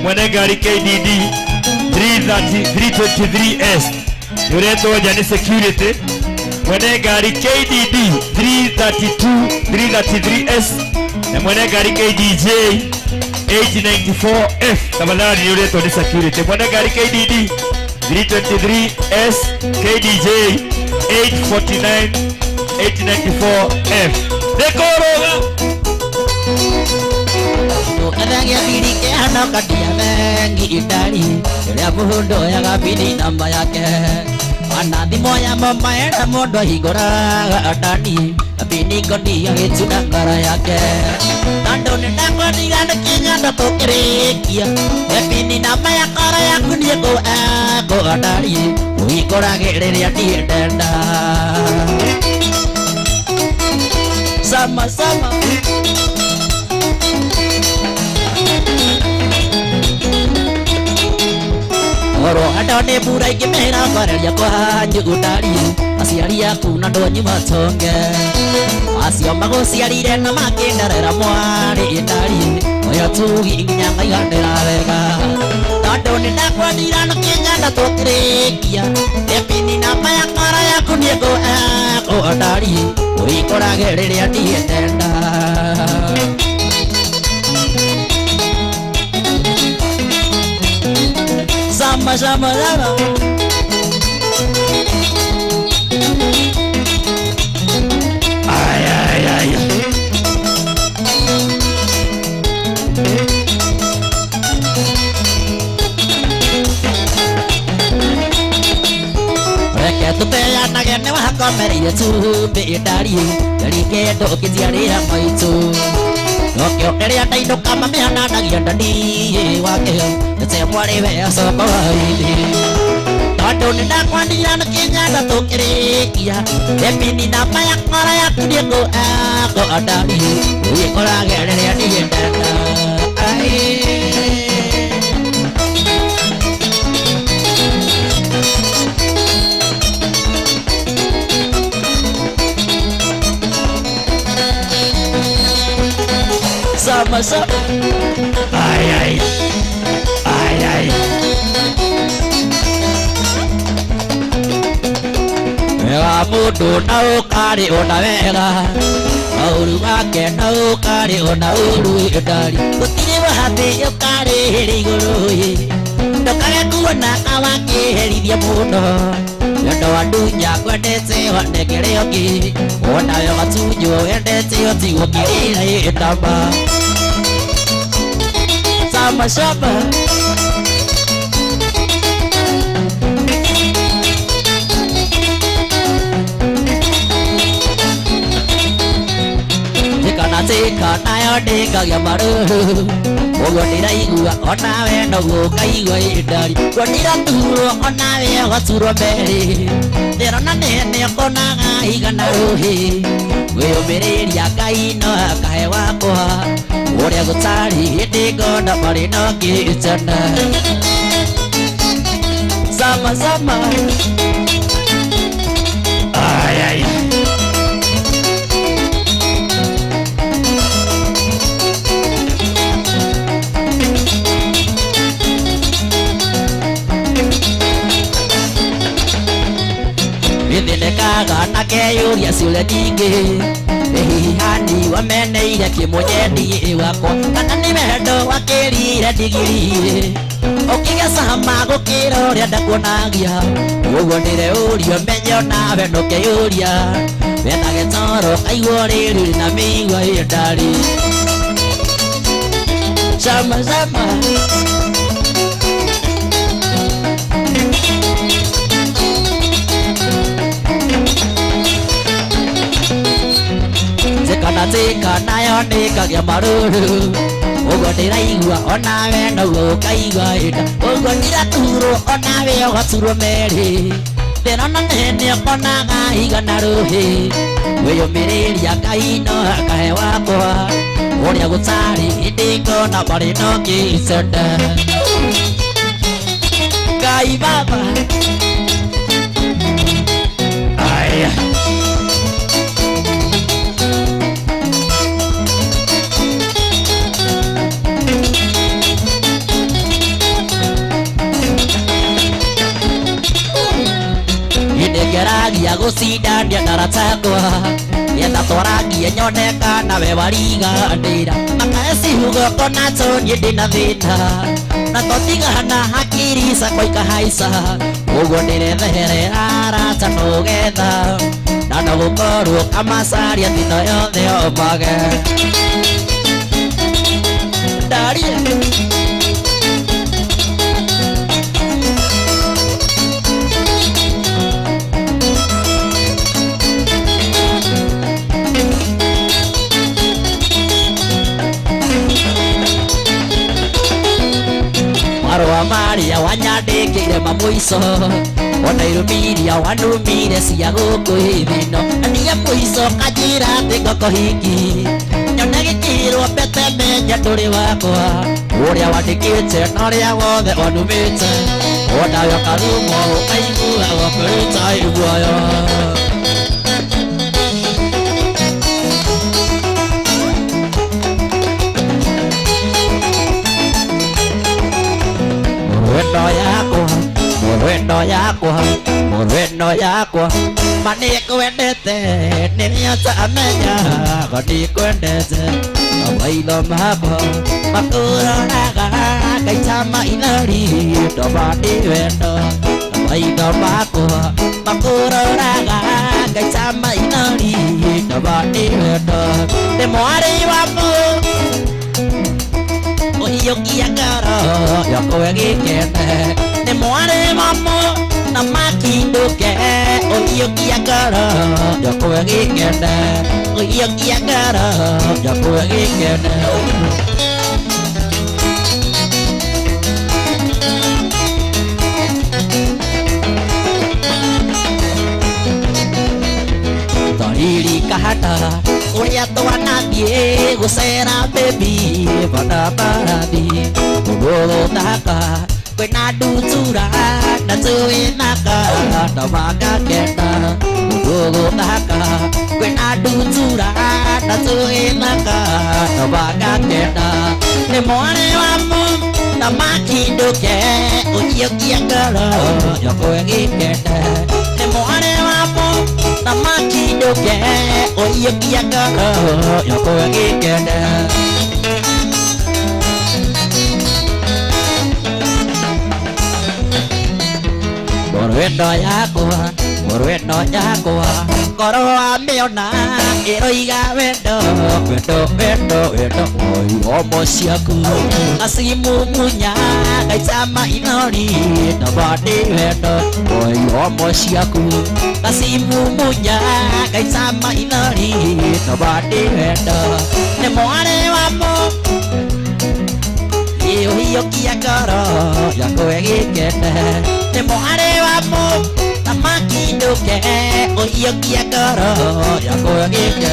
Mwenegari KDD 323S Yureto Jani Security Mwenegari KDD 333S na Mwenegari KDJ 894F Tabalari Yureto ni Security Mwenegari KDD 323S KDJ 894F Dekoroga Kadang bidi ke anak kadia nengi idari, dia mundo yang bidi nama yake. Anathi moya mama ena mundu ahinguraga ndani Bini kondi agĩtuna ngara yake Tondũ nĩndakwendigana kinyanda tũkĩrĩkia Bini na maya ngara yaku niĩ ngũandari Ũhingũrage rĩrĩa niĩ ndenda Sama sama Oro andũ nĩ mbura ingĩmera kwareria kwa njũgũndari Aciari aku na ndonyi matonge Acio magũciarire na makĩnderera mwarĩ ndari Oyo tugi nginya ngaiganĩra wega Tondũ nĩndakwendirana na kĩnyanda tũkĩrĩkia Ebini na maya ngara yaku niĩ ngũandari Ũhingũrage rĩrĩa niĩ ndenda Sama sama sama Ay ay ay Reke tũteanage nĩ wakomereire cumbĩ ndari Ngari kĩndũ ũkĩciarĩra maitũ Nokĩo rĩrĩa ndainũka mamĩhananagia ndani wakĩo Ete mwarĩ we acoka waithĩ Tondũ nĩndakwendirana kĩnyanda tũkĩrĩkia Ebini na maya ngara yaku niĩ ngũandari Ũhingũrage rĩrĩa niĩ ndenda Sama sama Ay ay Ay ay Wega mũndũ na ũkarĩ ona wega Maũru make na ũkarĩ ona ũru ndari Gũtirĩ bahati ũkarĩhĩra igũrũ Ndũkage kuona awakĩherithia mũno Wendo wa ndunya kwendete wanengere ũngĩ Ona we gatunyo wendete ũtigũkĩrĩra ĩtamba Sama sama Tika nayo ndĩkagia marũrũ Ũguo ndĩraigua ona we noguo ũkaigua ndari Ũguo ndĩraturwo ona we ũgaturwo merĩ Ndĩrona nĩ ũkonaga igana rũhĩ Wĩyũmĩrĩria Ngai no akahe wakwa Ũrĩa gũtarĩ hĩndĩ ngona marĩ no ngĩcana Sama sama Ay ay Nĩnekaga na keyũria ciũria nyingĩ Hihani wameneire kĩmũnyendi wakwa Kana nĩ wendo wakĩrire ndigiri Ũkĩgecama gũkĩra ũrĩa ndakuonagia Ũguo ndĩreũrio menyo nawe ndũkeyũria Wendage toro kaigua rĩrĩ na mĩigua ndari Sama sama Kana tika nayo ndĩkagia marũrũ Ũguo ndĩraigua ona we noguo ũkaigua nda Ũguo ndĩraturwo ona we ũgaturwo merĩ Ndĩrona nĩ ũkonaga igana rũhĩ Wĩyũmĩrĩria Ngai no akahe wakwa Ũrĩa gũtarĩ hĩndĩ ngona marĩ no ngĩcana Ngai baba Ay Ngeragia gũcindania ndaratagwa Nĩgetha twarangie nyoneka na we wariganĩra Makecihugo kona to niĩ ndĩna thĩna Na tũtigana hakiri sakwa ikahaica Ũguo ndĩretherera arata nũgetha Na no gũkorwo kamacaria thino yothe omage Ndaria wa mwiso ona irumiria wanumire cia guku hithino ania mwiso kanjira ati ngoko hiki nyone gikirwo mbete menya nduri wakwa uria wandikite na uria wothe wanumite onayo karumo ukaigua wakuruta iguoyo Mureno yakwa manikwendete niliyotamenya konikwendete awailo makwa makuroraga kaitama inari tobani wendo awailo makwa makuroraga kaitama inari tobani wendo ni mwari waku ohiyokia ngoro yakowe gikene ni mwari waku na makinduke ohiyokia ngoro yakowe gikene ohiyokia ngoro yakowe gikene toriri kahata uria twanathie gucera baby barabarathi uguthaka kwina ndutura na tuinaka ndamaka kenda uguthaka kwina ndutura na tuinaka ndamaka kenda ni mwari wamu na makinduke uhiyokia ngoro yakowe gikende ni mwari wamu na makinduke uhiyokia ngoro yakowe gikende Murwendo yakwa ngoro wamiona iroiga wendo omo ciaku acimumunya gaitama inori nabandi wendo omo ciaku acimumunya gaitama inori nabandi wendo ni mwari wamo uhiyokia ngoro yakowe gikende ni mwari wamo na makinduke uhiyokia ngoro yakowe gikende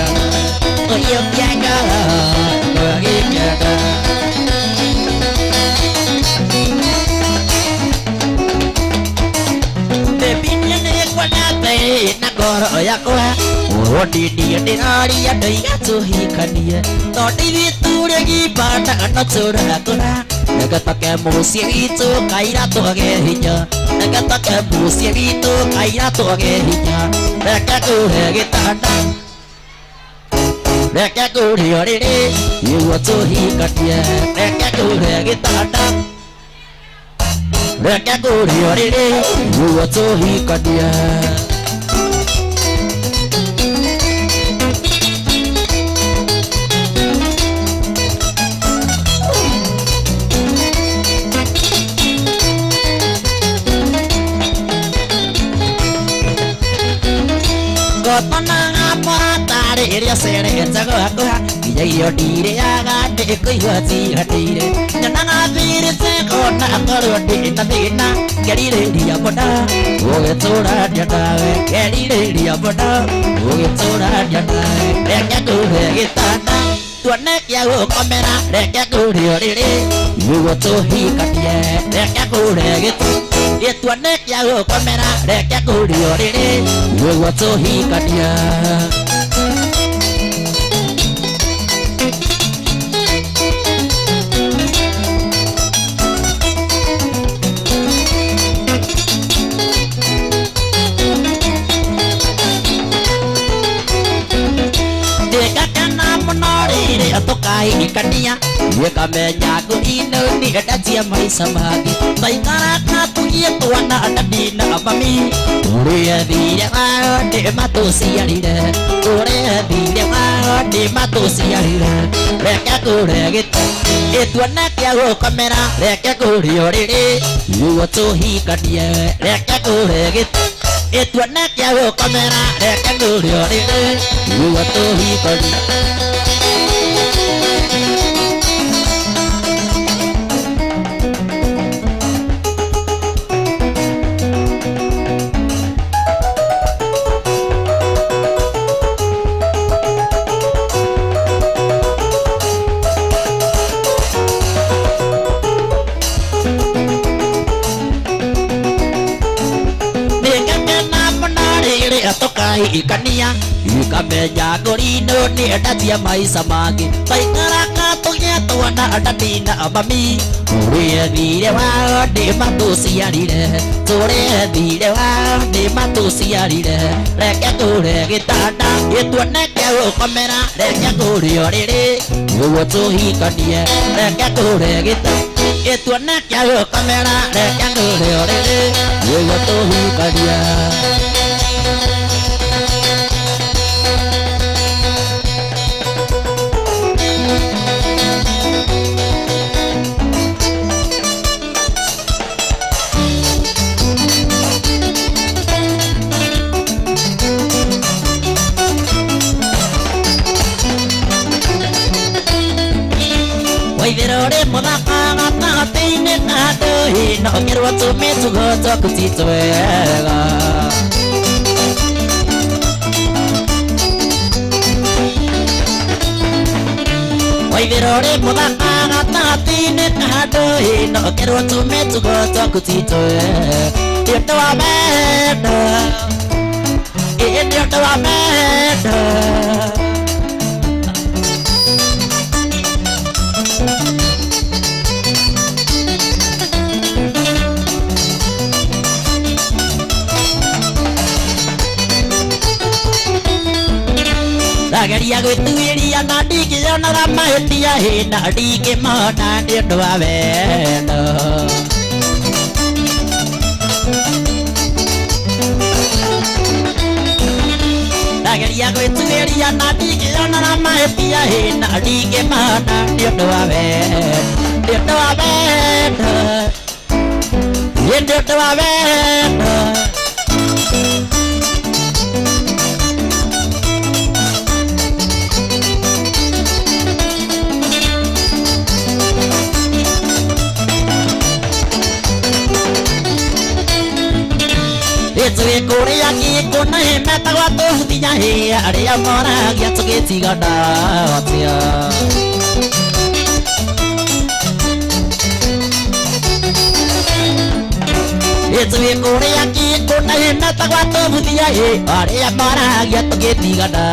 uhiyokia ngoro yakowe gikende na ngoro yakwa urondindie ndiraria ndoiga tuhikanie tondi wituria gibanda kana turakura reke toke muciĩ witũ kaira twage hinya reke toke muciĩ witũ kaira twage hinya reke ngũhe gĩtanda reke ngũrĩo rĩrĩ nĩguo tuhikanie reke ngũhe gĩtanda reke ngũrĩo rĩrĩ nĩguo tuhikanie iria cerete gwakwa nginya irio ndirĩaga ndĩkũigua ciganĩire nyonaga thirĩte kona ngorwo ndĩna thĩna ngerirĩria mũno gũgĩtũrania nawe ngerirĩria mũno gũgĩtũrania nawe reke ngũhe gĩtanda tuone gĩa gũkomera reke ngũrĩo rĩrĩ nĩguo tũhikanie reke ngũhe gĩtanda tuone gĩa gũkomera reke ngũrĩo rĩrĩ nĩguo tũhikanie tukahikania yekamenya ngũinĩ nĩendatia maica mangĩ twaikara tugie twana ndina mami ũrĩa thire wao ndĩmatũciarire ũrĩa thire wao ndĩmatũciarire reke ngũre gĩtuone kĩa gũkomera reke ngũrĩo rĩrĩ nĩguo tũhikanie reke ngũre gĩtuone kĩa gũkomera reke ngũrĩo rĩrĩ nĩguo tũhikanie ikania ikamenya ngorino ni ndatia maica mangi taikaraka tugetwana ndatina mami turie thire wao ndi matuciarire turie thire wao ndi matuciarire reke tũre gĩtanda gĩtuone kĩa gũkomera reke tũrĩo rĩrĩ nĩguo tũhikanie reke tũre gĩtanda gĩtuone kĩa gũkomera reke tũrĩo rĩrĩ nĩguo tũhikanie. Waithirore muthaka gatagatĩ-inĩ na ndũĩ no ngĩrwo tũmĩtugo twaku twega Waithirore muthaka gatagatĩ-inĩ na ndũĩ no ngĩrwo tũmĩtugo twaku twega nĩũndũ wa wendo nĩũndũ wa wendo Ndageria gwĩtuĩria na ndingĩonaga mahĩtia na ndingĩmona nĩ ũndũ wa wendo Ndageria gwĩtuĩria na ndingĩonaga mahĩtia na ndingĩmona nĩ ũndũ wa wendo nĩ ũndũ wa wendo nĩ ũndũ wa wendo Tũgĩkũrĩa gĩkũ na metagwo tũhuthia arĩa moragia tũgĩtigana atĩa Tũgĩkũrĩa gĩkũ na metagwo tũhuthia arĩa moragia tũgĩtigana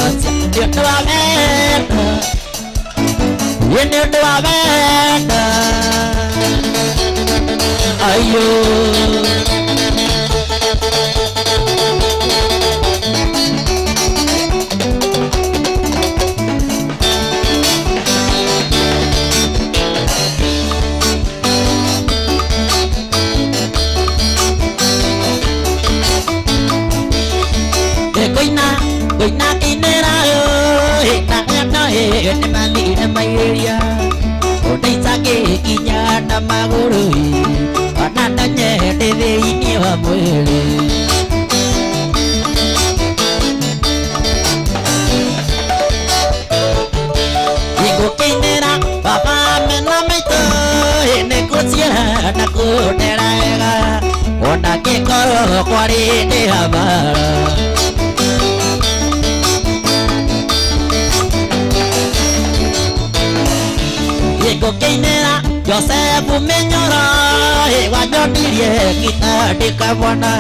atĩa nĩ ũndũ wa wendo nĩ ũndũ wa wendo Ayũ Koina kinera na ne mali na mairia Odai sake kinya na maguru Ananda nye deve ini wa mwele Iko kinera baba mena meito ne kusia na kutera ega Ona kekoro kwari de habara Keinera Josefu menyora wanyonirie kita ndikabona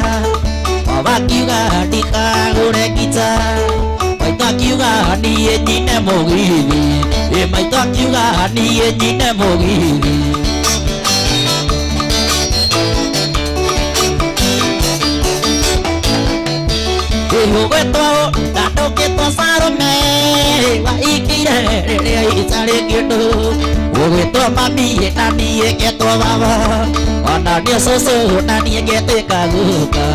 wakiuga ndikagũre kita maitũ akiuga niĩ nyine mũgithi maitũ akiuga niĩ nyine mũgithi Gwĩtwo na ndũkĩtwo Salome waikire rĩrĩa itarĩ kĩndũ Gwĩtwo mami na niĩ ngetwo baba ona niĩ cũcũ na niĩ ngetĩka guka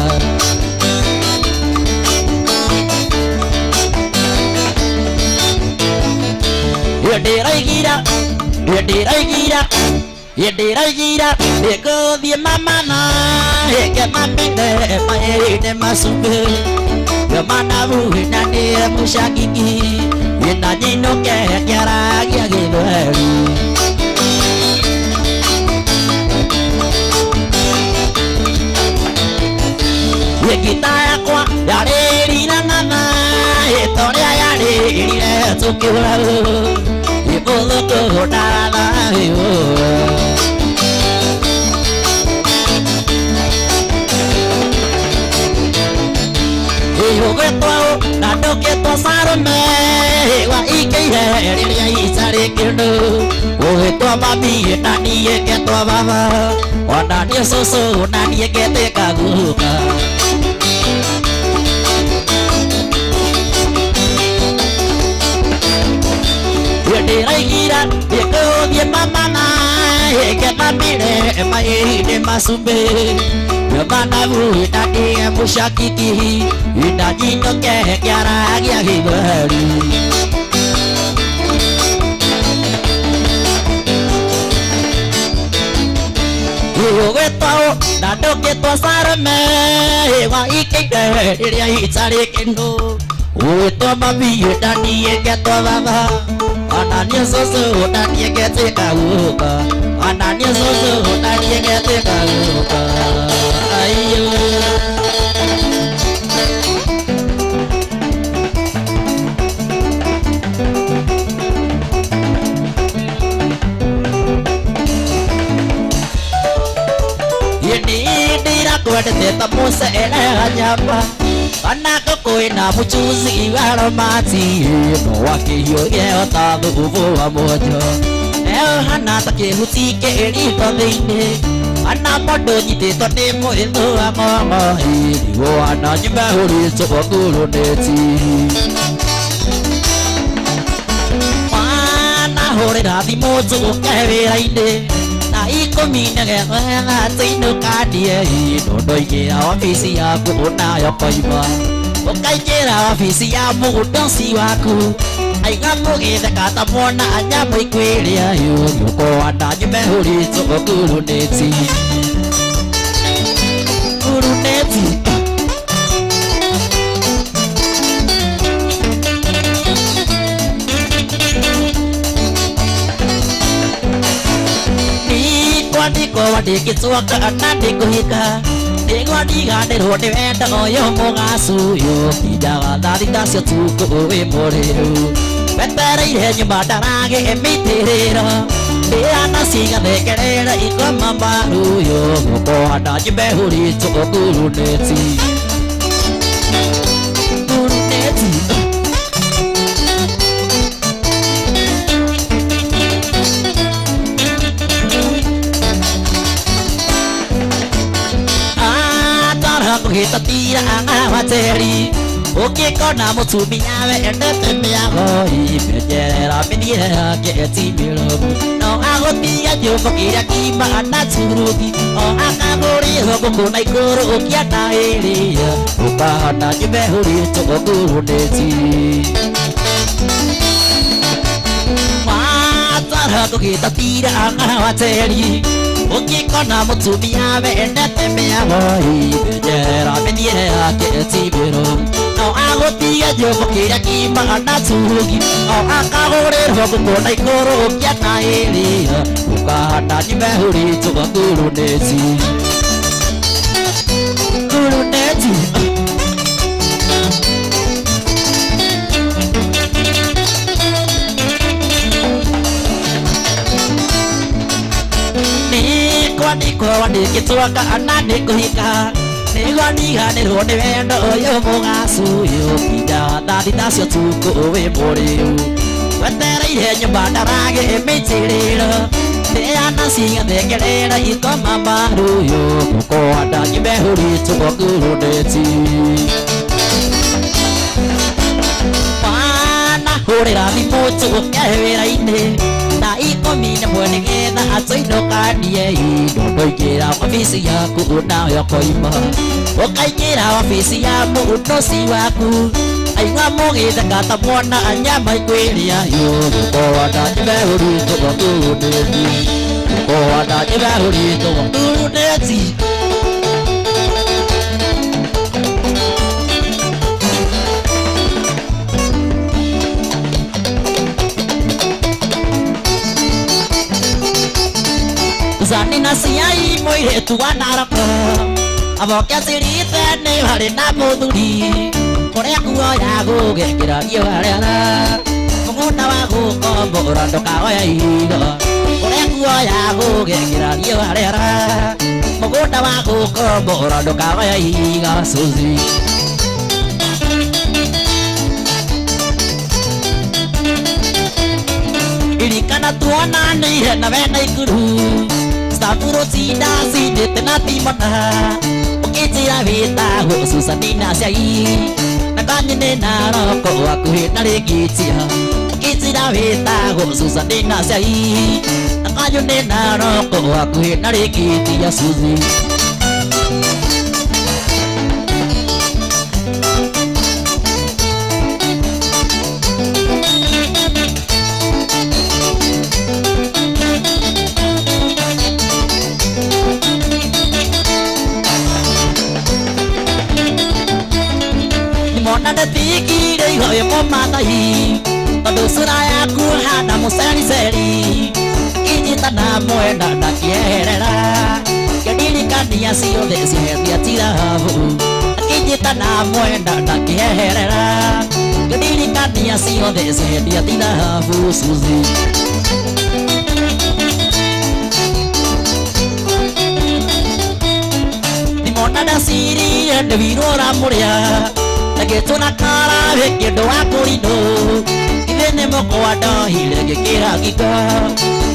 ndĩraigira ndĩgũthiĩ mamana ngĩmamenye maĩrĩte macumbĩ ngĩmanabu na niĩ mũcangiki na nyinũke ngĩaragia gĩthweri gĩta yakwa yarĩriranaga torĩa yarĩrire tũkĩũragwo Ipuluku daradayo Ihugeto kendo Ugĩtua mami na niĩ ngetwa baba Ona niĩ cũcũ na niĩ ngetĩka guka Ndĩraigira ndĩkũhũthie mamana Ngetamire maĩ-inĩ macumbĩ Manabu na niĩ mũcakiki Na nyinũke kĩara gĩa gĩthweri Ugĩtwa na ndũngĩtwa Salome Wa ikĩire rĩrĩa itarĩ kĩndũ Ugĩtwa mami na niĩ ngetwa baba Ona niĩ cũcũ na niĩ ngetĩka guka Ona niĩ cũcũ na niĩ ngetĩka guka Aiyo Ndĩrakwendete ta mũcere wa nyama Kana ngũkũ na mũchuzi wa romati No wakĩhiũhia ta thubu wa mwonjo Eo hana ta kĩhuti kĩrito thĩinĩ Kana mũndũ nyitĩtwo nĩ mũhĩtũ wa ng'ong'o Nĩguo hana nyumba hũrĩtwo ngurunĩti Mwana hũrĩra thimũ njũke wĩra-inĩ Na ikũmi nĩgetha atĩinũka ndie No ndoingĩra wabici yaku nayo koima Ũkaingĩra wabici ya mũndũ ũci waku Aiga mũgĩtheka ta mwana nyamũ ikwĩrĩa Gĩũkwa na nyume hũrĩtwo ngurunĩti Ngurunĩti Ndiko wandĩkĩtwo kana ndĩkũhika Nĩguo ndiganĩrwo nĩ wendo ũyũ mũgacu ũyũ Kindaga tha thita cia ũtukũ wĩ mũrĩu Wetereire nyuma ndaragĩ mĩitĩrĩro Ndĩana cigathekerera ikoma mbaru ũyũ Gũkwa na nyume hũrĩtwo ngurunĩti Ngurunĩti Kũhĩta tira wa teri Ũngĩkona mũtumia wendete mĩago Menjerera mĩthiĩre yake ti mĩrũmu No agũtiga nyũmba kĩrĩa kima na turugi O akagũrĩrwo ngũkũ na igũrũ ũkĩenda ĩrĩa Ũkahana nyume hũrĩtwo ngurunĩti Matara kũhĩta tira wa teri Ũngĩkona mũtumia wendete mĩago Menjerera mĩthiĩre yake ti mĩrũmu No agũtiga nyũmba kĩrĩa kima na turugi O akagũrĩrwo ngũkũ na igũrũ ũkĩenda ĩrĩa Ũkahana nyume hũrĩtwo ngurunĩti Ngurunĩti Ndiko wandĩkĩtwo kana ndĩkũhika Nĩguo ndiganĩrwo nĩ wendo ũyũ mũgacu ũyũ Kindaga tha thita cia ũtukũ wĩ mũrĩu Wetereire nyũmba ndaragĩ mĩitĩrĩro Ndĩana cigathekerera ikoma mbaru ũyũ Gũkwa na nyume hũrĩtwo ngurunĩti Mwana hũrĩra thimũ njũke wĩra-inĩ Na ikũmi nĩmwe nĩgetha atũinũka ndie No ndoingĩra wabici yaku nayo koima Ũkaingĩra wabici ya mũndũ ũci waku Aiga mũgĩtheka ta mwana nyama ikwĩrĩa Gũkwa na nyume hũrĩtwo ngurunĩti Gũkwa na nyume hũrĩtwo ngurunĩti Zani na ciai mũirĩtu wa Naroko Aboke acirĩte nĩ harĩ na mũthuri Kũrĩa kuoya gũgekĩra riũa rĩara Mũgũnda wa gũkombora ndũkaoya ihiga Kũrĩa kuoya gũgekĩra riũa rĩara Mũgũnda wa gũkombora ndũkaoya ihiga Suzi Irikana na tuonanĩire na wena ikuru Staburo cida cidĩte na timona ũkĩnjĩra wĩtagwo Susanina Ciai na kanyene na roko hakuhĩ na rĩngĩtia ũkĩnjĩra wĩtagwo Susanina Ciai na kanyene na roko hakuhĩ na rĩngĩtia Suzi Mona da tiki de hoye mama hi Tado suraya ku hada musari seri Kijita na moenda da kierera Kedili kania siyo de sihetia tirahu Kijita na moenda da kierera Kedili kania siyo de sihetia tirahu Suzi Mona da siri de virora muria Nagetuna kara vekendo wakurino Ivene moko wadahile gekera gika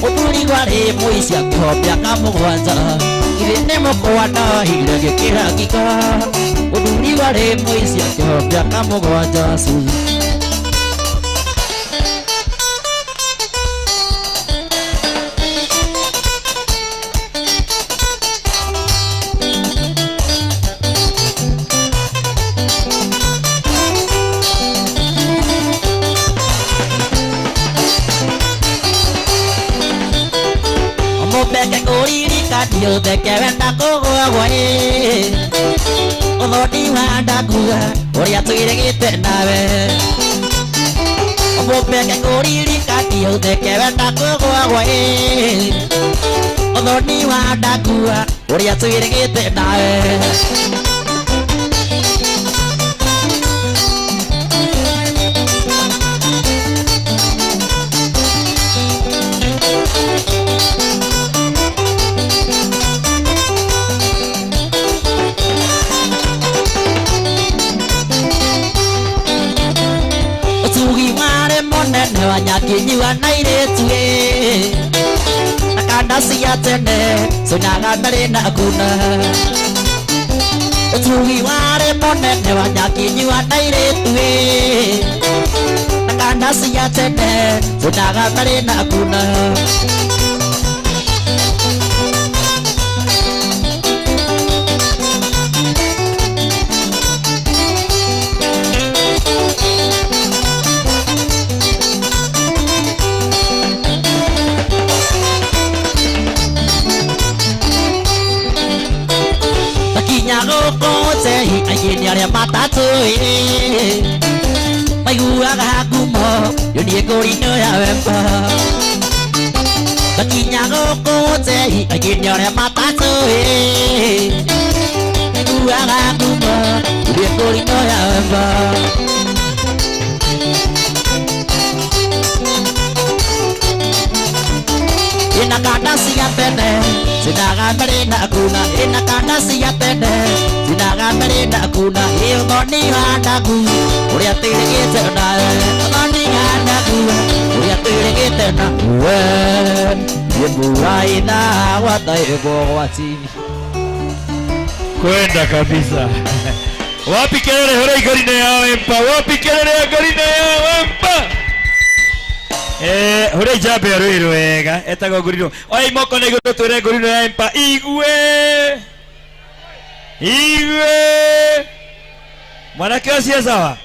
Uturi wale muisya kihopya kamugwanza Ivene moko wadahile gekera gika Uturi wale muisya kihopya kamugwanza Suzi Yo te que venda cogo agüe Odo ni wanda kuga Oria tuire gite nawe Obo peke koriri kati yo te que venda cogo agüe Odo ni wanda kuga Oria tuire gite nawe Nene wanyakinyiwa na iretu Nakandasi ya tene Sunaga mbere na kuna Utugi ware monene wanyakinyiwa na iretu Nakandasi ya tene Sunaga mbere na kuna Ayini aria matatu Maiguaga hakumo Yoni ekorino ya wemba Bakinya goko tehi Ayini aria matatu Maiguaga hakumo Yoni ekorino ya wemba Inakandasi ya tene Sinaga mbere na kuna Inakandasi ya tene Sinaga mbere na kuna Ilgoni handaku Uria tirigite nawe Ilgoni handaku Uria tirigite nawe Yeburai na wataego wati Kwenda kabisa Wapi kelele hore igorine ya wempa Wapi kelele ya gorine ya wempa hore jabe ya rwiro wega Etago gorino Oi moko na igoro tuere gorino ya wempa Igwe Mwanake osia sawa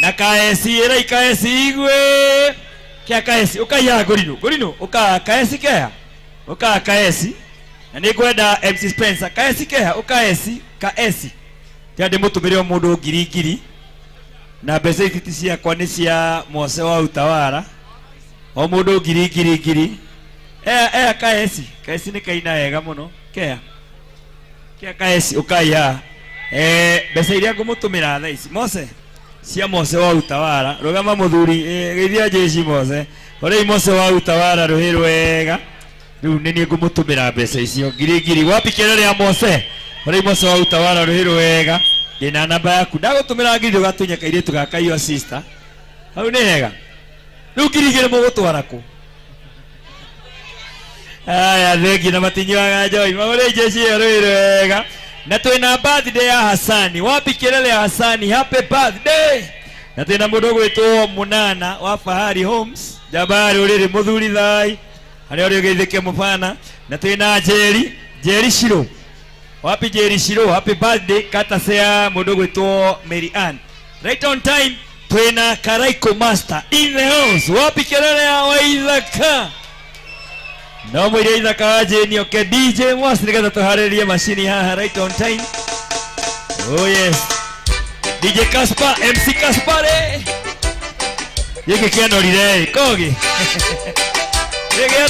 Na kaesi era ikaesi igwe Kia kaesi Ukaya gorino Uka kaesi kea Uka kaesi Na niguenda MC Spencer Kaesi kea Ukaesi Kaesi Tiade mutumirio mundu ngiri Na mbeca ititi ciakwa ni cia Mose wa Utawara O mundu ngiri Kaesi ni kaina wega muno Kea Kaesi ukaya mbeca iria ngumutumira thaa ici Mose cia Mose wa Utawara rugama muthuri geithia jeshi Mose ore Mose wa Utawara ruhi rwega riu ni ngumutumira mbeca icio ngiri wapi kelele ya Mose ore Mose wa Utawara ruhi rwega ndina namba yaku ndagutumira ngiri ugatunya kairitu gakaio sister hau ni hega riu ngiri mugutwara ku aya thengi na matinywaga njoi maũrĩ jeshi rwega na twĩna birthday ya Hasani wapi kelele ya Hasani happy birthday na twĩna mũndũ gwĩtwo Munana wa Fahari Homes Jabari ũrĩrĩ mũthuri thai harĩa ũrĩ ũgeithĩke mũbana na twĩna Jerry Shiro wapi Jerry Shiro happy birthday kata sea mũndũ gwĩtwo Mary Ann right on time twĩna Karaiko Master in the house wapi kelele ya Waithaka no mwĩrĩ Ithaka wa Jane okay DJ Mwasi nĩgetha tũharĩrie macini haha right on time oh yes DJ Kaspa MC Kaspare gĩkĩ kĩanorire kogi